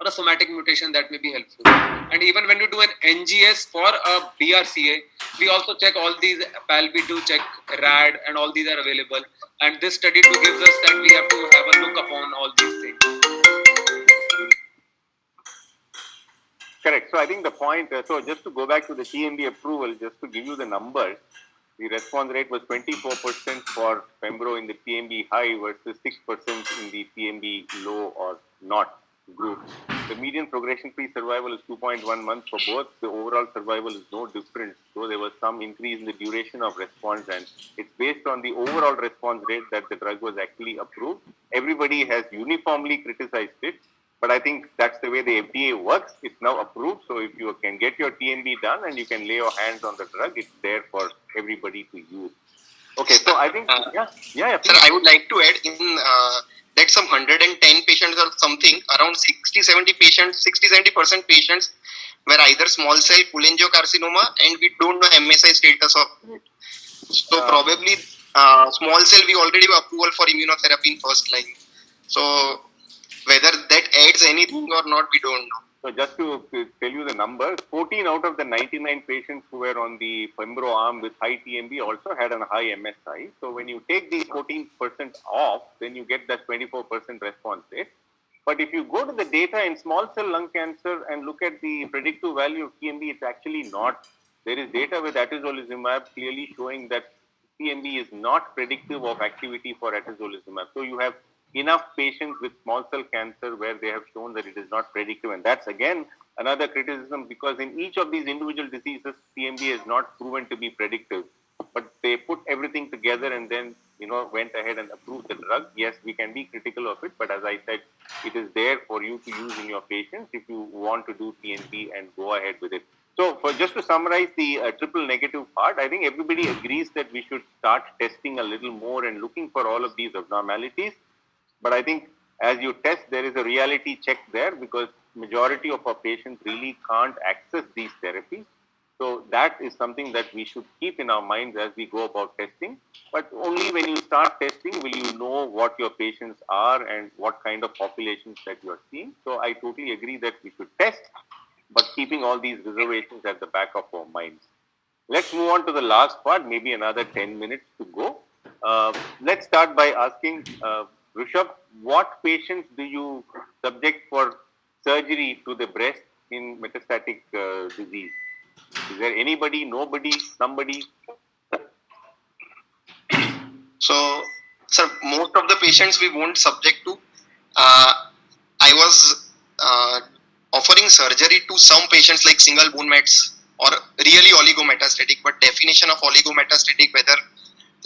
or a somatic mutation that may be helpful. And even when you do an NGS for a BRCA, we also check all these PALB2, check RAD, and all these are available. And this study too gives us that we have to have a look upon all these things. Correct. So I think the point, so just to go back to the TMB approval, just to give you the numbers, the response rate was 24% for Pembro in the TMB high versus 6% in the TMB low or not group. The median progression-free survival is 2.1 months for both. The overall survival is no different, so there was some increase in the duration of response, and it's based on the overall response rate that the drug was actually approved. Everybody has uniformly criticized it, but I think that's the way the FDA works. It's now approved, so if you can get your TMB done and you can lay your hands on the drug, it's there for everybody to use. Okay, so I think, Sir, I would like to add in that some 110 patients or something, around 60-70% patients were either small cell cholangiocarcinoma, and we don't know MSI status of it. So probably small cell we already have approval for immunotherapy in first line. So whether that adds anything or not, we don't know. So just to tell you the numbers, 14 out of the 99 patients who were on the Pembro arm with high TMB also had a high MSI. So when you take the 14% off, then you get that 24% response rate. But if you go to the data in small cell lung cancer and look at the predictive value of TMB, it's actually not. There is data with atezolizumab clearly showing that TMB is not predictive of activity for atezolizumab. So you have enough patients with small cell cancer where they have shown that it is not predictive, and that's again another criticism, because in each of these individual diseases TMB is not proven to be predictive, but they put everything together and then went ahead and approved the drug. Yes, we can be critical of it, but as I said, it is there for you to use in your patients if you want to do TMB and go ahead with it. So for just to summarize the triple negative part, I think everybody agrees that we should start testing a little more and looking for all of these abnormalities. But I think as you test, there is a reality check there, because majority of our patients really can't access these therapies. So that is something that we should keep in our minds as we go about testing. But only when you start testing will you know what your patients are and what kind of populations that you are seeing. So I totally agree that we should test, but keeping all these reservations at the back of our minds. Let's move on to the last part, maybe another 10 minutes to go. Let's start by asking Rishabh, what patients do you subject for surgery to the breast in metastatic disease? Is there anybody, nobody, somebody? So, sir, most of the patients we won't subject to. I was offering surgery to some patients like single bone mets or really oligometastatic, but definition of oligometastatic, whether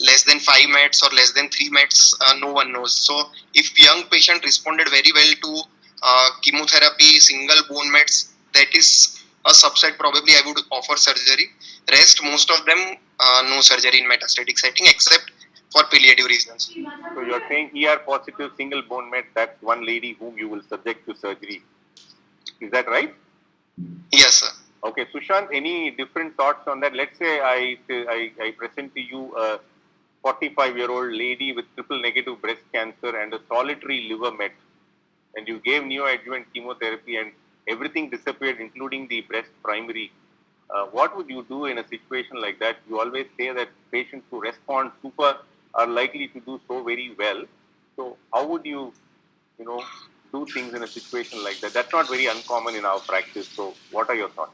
less than 5 mets or less than 3 mets, no one knows. So if young patient responded very well to chemotherapy, single bone mets, that is a subset probably I would offer surgery. Rest, most of them, no surgery in metastatic setting except for palliative reasons. So you're saying ER positive single bone met, that's one lady whom you will subject to surgery. Is that right? Yes, sir. Okay, Sushant, any different thoughts on that? Let's say I present to you a 45-year-old lady with triple negative breast cancer and a solitary liver met, and you gave neoadjuvant chemotherapy and everything disappeared, including the breast primary. What would you do in a situation like that? You always say that patients who respond super are likely to do so very well. So how would you, do things in a situation like that? That's not very uncommon in our practice. So what are your thoughts?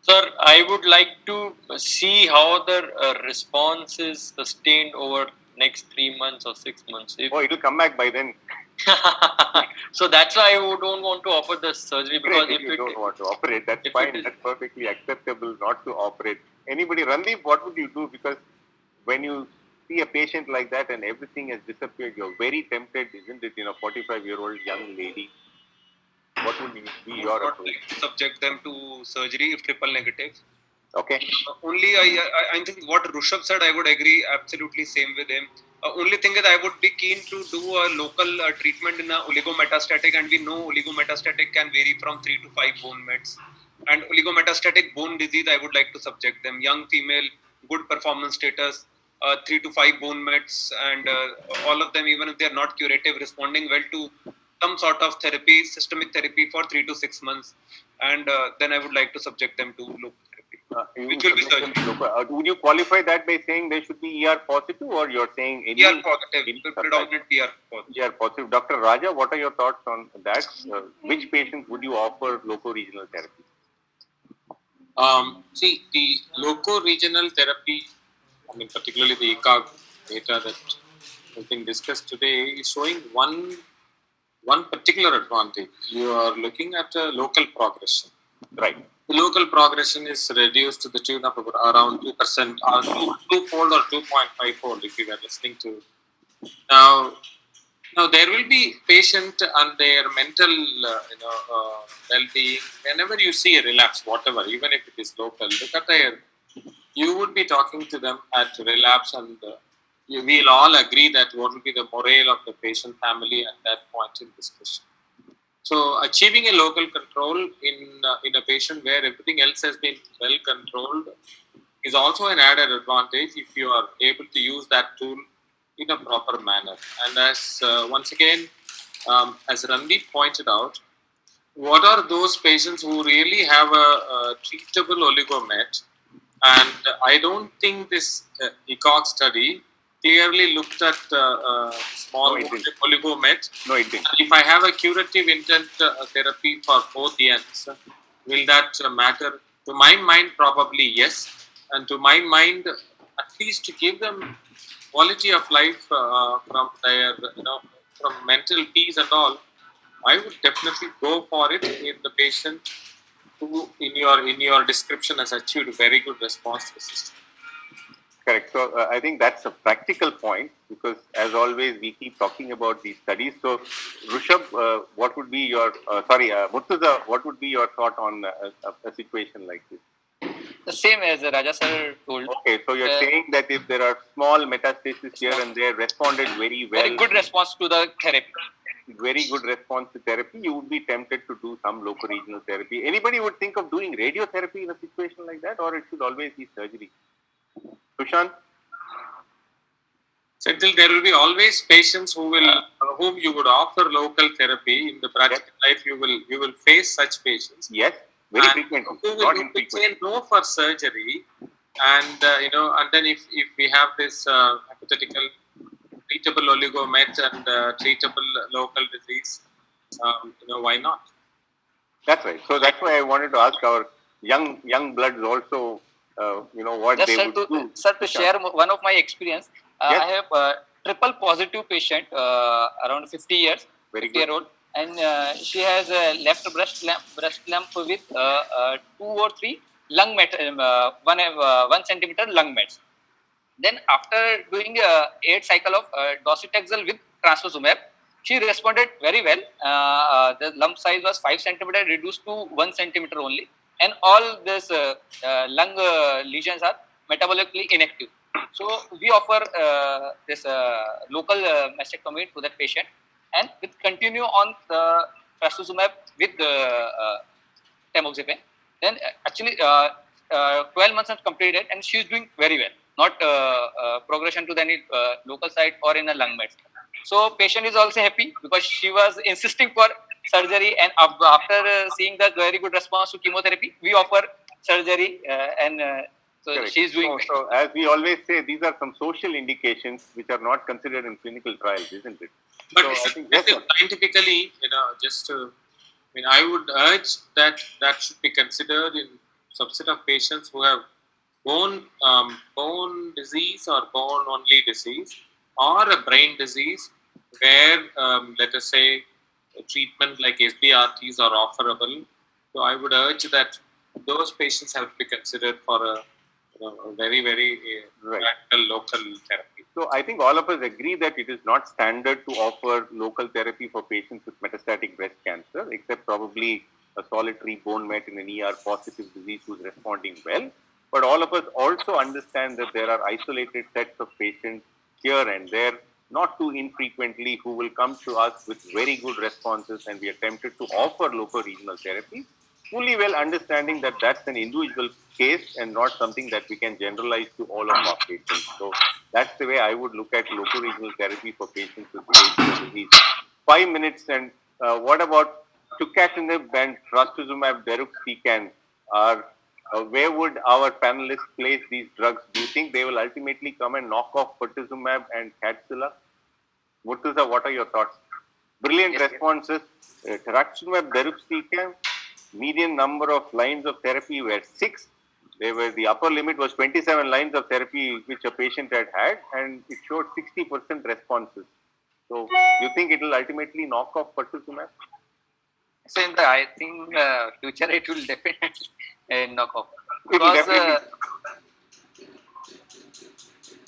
Sir, I would like to see how the response is sustained over next 3 months or 6 months. Oh, it will come back by then. So that's why I don't want to offer the surgery, because Great, if you don't want to operate, that's fine. That's perfectly acceptable not to operate. Anybody, Randeep, what would you do? Because when you see a patient like that and everything has disappeared, you're very tempted, isn't it, in a 45-year-old young lady? What would be your approach? Like to subject them to surgery if triple negative. Okay. Only I think what Rushabh said, I would agree absolutely same with him. Only thing is I would be keen to do a local treatment in a oligometastatic, and we know oligometastatic can vary from 3 to 5 bone mets. And oligometastatic bone disease, I would like to subject them. Young female, good performance status, 3 to 5 bone mets, and all of them, even if they are not curative, responding well to some sort of therapy, systemic therapy for 3 to 6 months, and then I would like to subject them to local therapy, which will be surgery. Would you qualify that by saying they should be ER positive, or you're saying any ER positive, predominant ER positive. ER positive. Dr. Raja, what are your thoughts on that? Which patients would you offer loco-regional therapy? See, the loco-regional therapy, I mean, particularly the ECOG data that has been discussed today, is showing one particular advantage. You are looking at a local progression. Right. The local progression is reduced to the tune of around 2%, or twofold or 2.5-fold, if you were listening to. Now there will be patient and their mental, well-being. Whenever you see a relapse, whatever, even if it is local, you would be talking to them at relapse, and we'll all agree that what will be the morale of the patient family at that point in discussion. So achieving a local control in a patient where everything else has been well controlled is also an added advantage if you are able to use that tool in a proper manner. And as once again, as Randeep pointed out, what are those patients who really have a treatable oligomet? And I don't think this ECOG study clearly looked at small oligomet. No, it didn't. If I have a curative intent therapy for both ends, will that matter? To my mind, probably yes. And to my mind, at least to give them quality of life from their, from mental peace and all, I would definitely go for it if the patient who in your description has achieved very good response to the system. Correct. So I think that's a practical point, because as always we keep talking about these studies. So Rushabh, what would be your Murtuza, what would be your thought on a situation like this? The same as Raja sir told. Okay, so you're saying that if there are small metastases here and there, responded very well. Very good response to the therapy. Very good response to therapy. You would be tempted to do some local regional therapy. Anybody would think of doing radiotherapy in a situation like that, or it should always be surgery? Sushant? Senthil, there will be always patients whom you would offer local therapy. In the practical life, you will face such patients. Yes, very frequently. Who will say no for surgery, and and then if we have this hypothetical treatable oligomet and treatable local disease, why not? That's right. So that's why I wanted to ask our young bloods also. What Just they would do. Sir, to share one of my experience, yes. I have a triple positive patient, around 50 years, Very 50 year old, and she has a left breast lump with 2 or 3 lung met, 1 centimeter lung mets. Then after doing 8 cycle of docetaxel with trastuzumab, she responded very well. The lump size was 5 centimeter reduced to 1 centimeter only. And all these lung lesions are metabolically inactive. So we offer this local mastectomy to that patient, and we continue on the trastuzumab with the tamoxifen. Then actually 12 months has completed and she is doing very well, not progression to any local site or in a lung mets. So patient is also happy because she was insisting for surgery, and after seeing the very good response to chemotherapy, we offer surgery and so Correct. she is doing So as we always say, these are some social indications which are not considered in clinical trials, isn't it? But So I think yes, sir. scientifically, just I would urge that that should be considered in subset of patients who have bone disease or bone only disease or a brain disease where let us say a treatment like SBRTs are offerable. So I would urge that those patients have to be considered for a very Right. practical local therapy. So I think all of us agree that it is not standard to offer local therapy for patients with metastatic breast cancer, except probably a solitary bone met in an ER positive disease who's responding well. But all of us also understand that there are isolated sets of patients here and there, not too infrequently, who will come to us with very good responses, and we are tempted to offer local regional therapy, fully well understanding that that's an individual case and not something that we can generalize to all of our patients. So that's the way I would look at local regional therapy for patients with stage 4 disease. 5 minutes, and what about tucatinib and trastuzumab deruxtecan? Where would our panelists place these drugs? Do you think they will ultimately come and knock off pertuzumab and Kadcyla? Murtuza, what are your thoughts? Brilliant responses. Trastuzumab deruxtecan, median number of lines of therapy were 6. The upper limit was 27 lines of therapy which a patient had, and it showed 60% responses. So, do you think it will ultimately knock off pertuzumab? So in the, I think future it will definitely knock off It will definitely.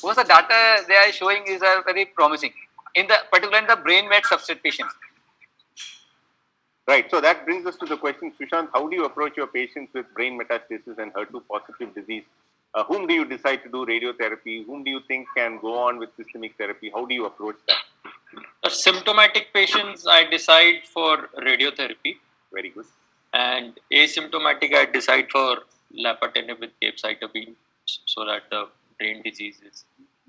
because the data they are showing is very promising in the particularly in the brain met subset patients. Right. So that brings us to the question, Sushant, how do you approach your patients with brain metastasis and HER2 positive disease? Whom do you decide to do radiotherapy? Whom do you think can go on with systemic therapy? How do you approach that? For symptomatic patients, I decide for radiotherapy. Very good. And asymptomatic, I decide for lapatinib with capecitabine so that the brain disease is.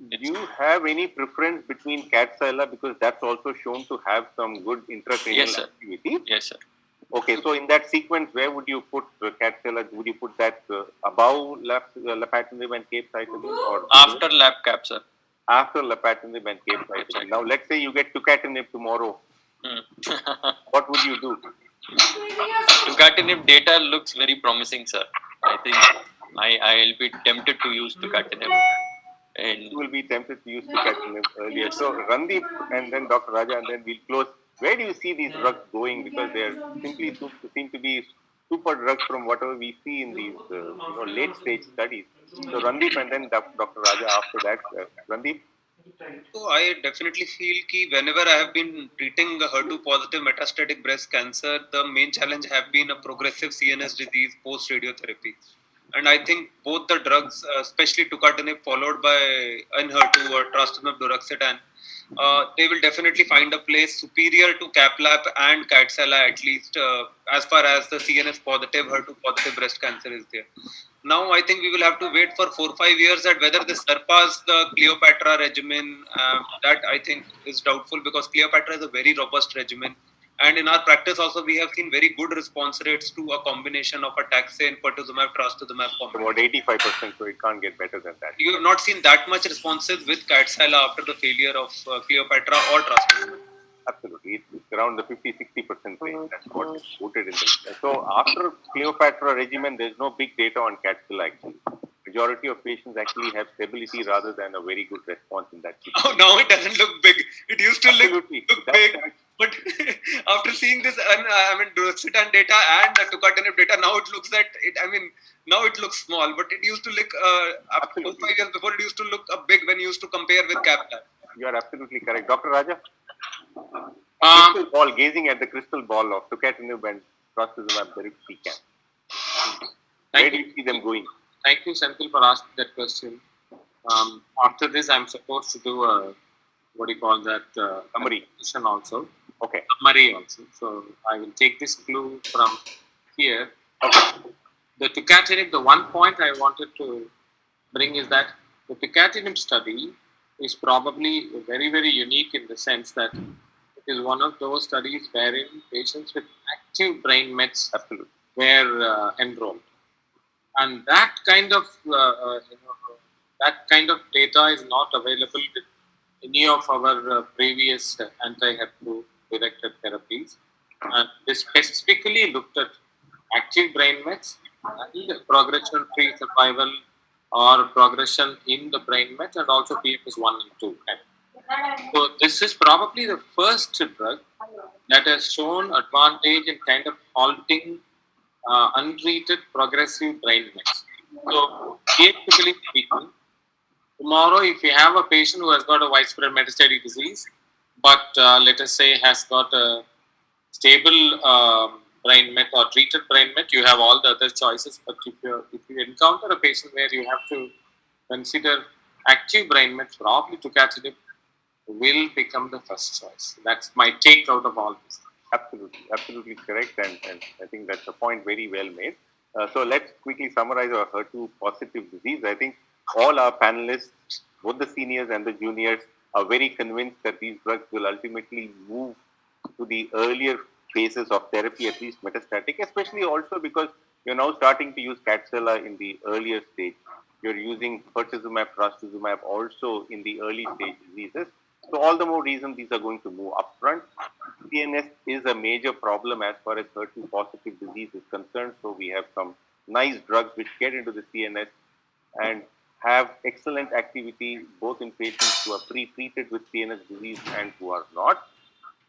Do you have any preference between Kadcyla, because that's also shown to have some good intracranial activity? Yes, sir. Okay, so in that sequence, where would you put Kadcyla? Would you put that above lapatinib and capecitabine, or after LapCap, sir? After lapatinib and capecitabine. Now, let's say you get tucatinib tomorrow. What would you do? Tucatinib data looks very promising, sir. I think I'll be tempted to use tucatinib. And you will be tempted to use tucatinib earlier. So Randeep and then Dr. Raja, and then we'll close. Where do you see these drugs going? Because they simply seem to be super drugs from whatever we see in these late stage studies. So Randeep and then Dr. Raja after that. Randeep? So I definitely feel that whenever I have been treating HER2 positive metastatic breast cancer, the main challenge have been a progressive CNS disease post radiotherapy. And I think both the drugs, especially tucatinib followed by Enhertu or trastuzumab deruxtecan, they will definitely find a place superior to Caplap and Kadcyla, at least as far as the CNS positive HER2 positive breast cancer is there. Now I think we will have to wait for 4 or 5 years at whether they surpass the Cleopatra regimen. That I think is doubtful, because Cleopatra is a very robust regimen. And in our practice also, we have seen very good response rates to a combination of a taxane, pertuzumab, trastuzumab combination. About 85%, so it can't get better than that. You have not seen that much responses with Kadcyla after the failure of Cleopatra or trastuzumab. Absolutely, it's around the 50-60% range. That's what is quoted in the. So after Cleopatra regimen, there's no big data on Kadcyla actually. Majority of patients actually have stability rather than a very good response in that case. Oh, now it doesn't look big. It used to look big. Correct. But after seeing this, deruxtecan data and tucatinib data, now it looks now it looks small. But it used to look, 4 or 5 years before, it used to look big when you used to compare with Caplap. You are absolutely correct. Dr. Raja? Crystal ball, gazing at the crystal ball of tucatinib and trastuzumab deruxtecan. Where do you see them going? Thank you, Senthil, for asking that question. After this, I'm supposed to do a, summary also. Okay. Summary also. So I will take this clue from here. Okay. The tucatinib, the one point I wanted to bring is that the tucatinib study is probably very, very unique in the sense that it is one of those studies wherein patients with active brain mets were enrolled, and that kind of that kind of data is not available with any of our previous anti-HER2 directed therapies. And they specifically looked at active brain mets and progression-free survival or progression in the brain met, and also PFS 1 and 2. So this is probably the first drug that has shown advantage in kind of halting untreated progressive brain mets. So theoretically speaking, tomorrow if you have a patient who has got a widespread metastatic disease, but let us say has got a stable brain met or treated brain met, you have all the other choices. But if you encounter a patient where you have to consider active brain mets, probably tucatinib will become the first choice. That's my take out of all this. Absolutely correct, and I think that's a point very well made. So let's quickly summarize our HER2 positive disease. I think all our panelists, both the seniors and the juniors, are very convinced that these drugs will ultimately move to the earlier phases of therapy, at least metastatic, especially also because you're now starting to use Kadcyla in the earlier stage. You're using pertuzumab, trastuzumab also in the early stage diseases. So all the more reason these are going to move upfront. CNS is a major problem as far as HER2 positive disease is concerned. So we have some nice drugs which get into the CNS and have excellent activity both in patients who are pre-treated with CNS disease and who are not.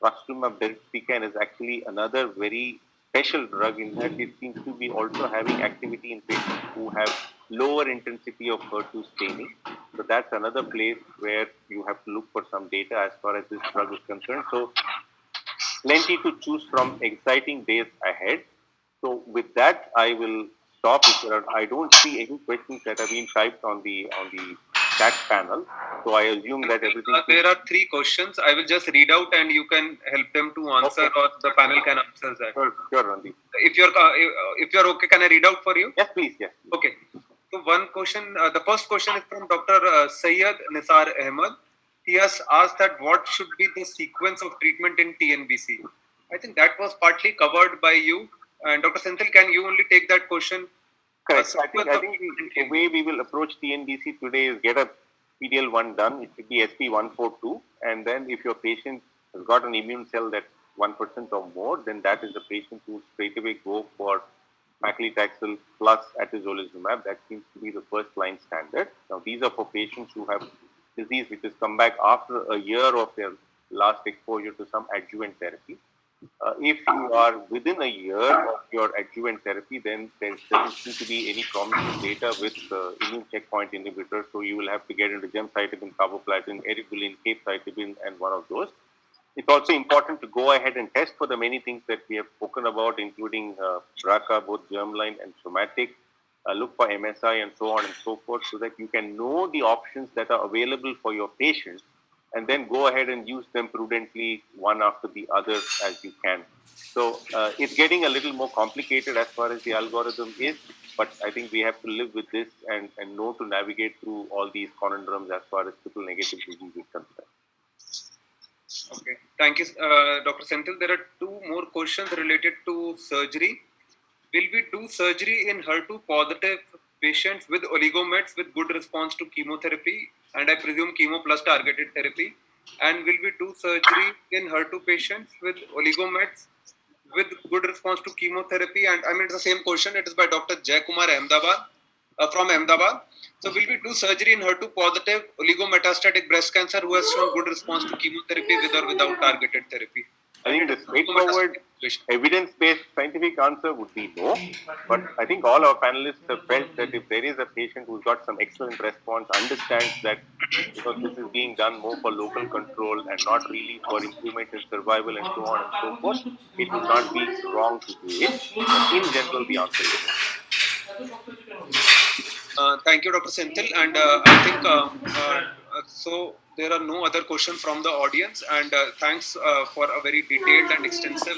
Trastuzumab deruxtecan is actually another very special drug in that it seems to be also having activity in patients who have lower intensity of HER2 staining. So that's another place where you have to look for some data as far as this drug is concerned. So plenty to choose from, exciting days ahead. So with that, I will stop. I don't see any questions that have been typed on the chat panel. So I assume that everything. There are 3 questions. I will just read out and you can help them to answer, okay, or the panel can answer that. Sure, Randeep. If you're okay, can I read out for you? Yes, please. Yes. Okay. So one question. The first question is from Dr. Syed Nisar Ahmed. He has asked that what should be the sequence of treatment in TNBC. I think that was partly covered by you. And Dr. Senthil, can you only take that question? Correct. I think the way we will approach TNBC today is get a PDL1 done. It should be SP142. And then if your patient has got an immune cell that's 1% or more, then that is the patient who straight away go for paclitaxel plus atezolizumab. That seems to be the first line standard. Now, these are for patients who have disease which has come back after a year of their last exposure to some adjuvant therapy. If you are within a year of your adjuvant therapy, then there doesn't seem to be any promising data with immune checkpoint inhibitors. So you will have to get into gemcitabine, carboplatin, eribulin, capecitabine, and one of those. It's also important to go ahead and test for the many things that we have spoken about, including BRCA, both germline and somatic. Look for MSI and so on and so forth, so that you can know the options that are available for your patients, and then go ahead and use them prudently one after the other as you can. So it's getting a little more complicated as far as the algorithm is, but I think we have to live with this and know to navigate through all these conundrums as far as triple negative disease is concerned. Okay, thank you, Dr. Senthil. There are 2 more questions related to surgery. Will we do surgery in HER2 positive patients with oligomets with good response to chemotherapy, and I presume chemo plus targeted therapy? And will we do surgery in HER2 patients with oligomets with good response to chemotherapy? And I mean, it's the same question. It is by Dr. Jaykumar from Ahmedabad. So will we do surgery in HER2 positive oligometastatic breast cancer who has shown good response to chemotherapy with or without targeted therapy? I think the straightforward evidence-based scientific answer would be no. But I think all our panelists have felt that if there is a patient who's got some excellent response, understands that because this is being done more for local control and not really for improvement in survival and so on and so forth, it would not be wrong to do it. But in general, the answer is no. Thank you, Dr. Senthil. And I think so there are no other questions from the audience. And thanks for a very detailed and extensive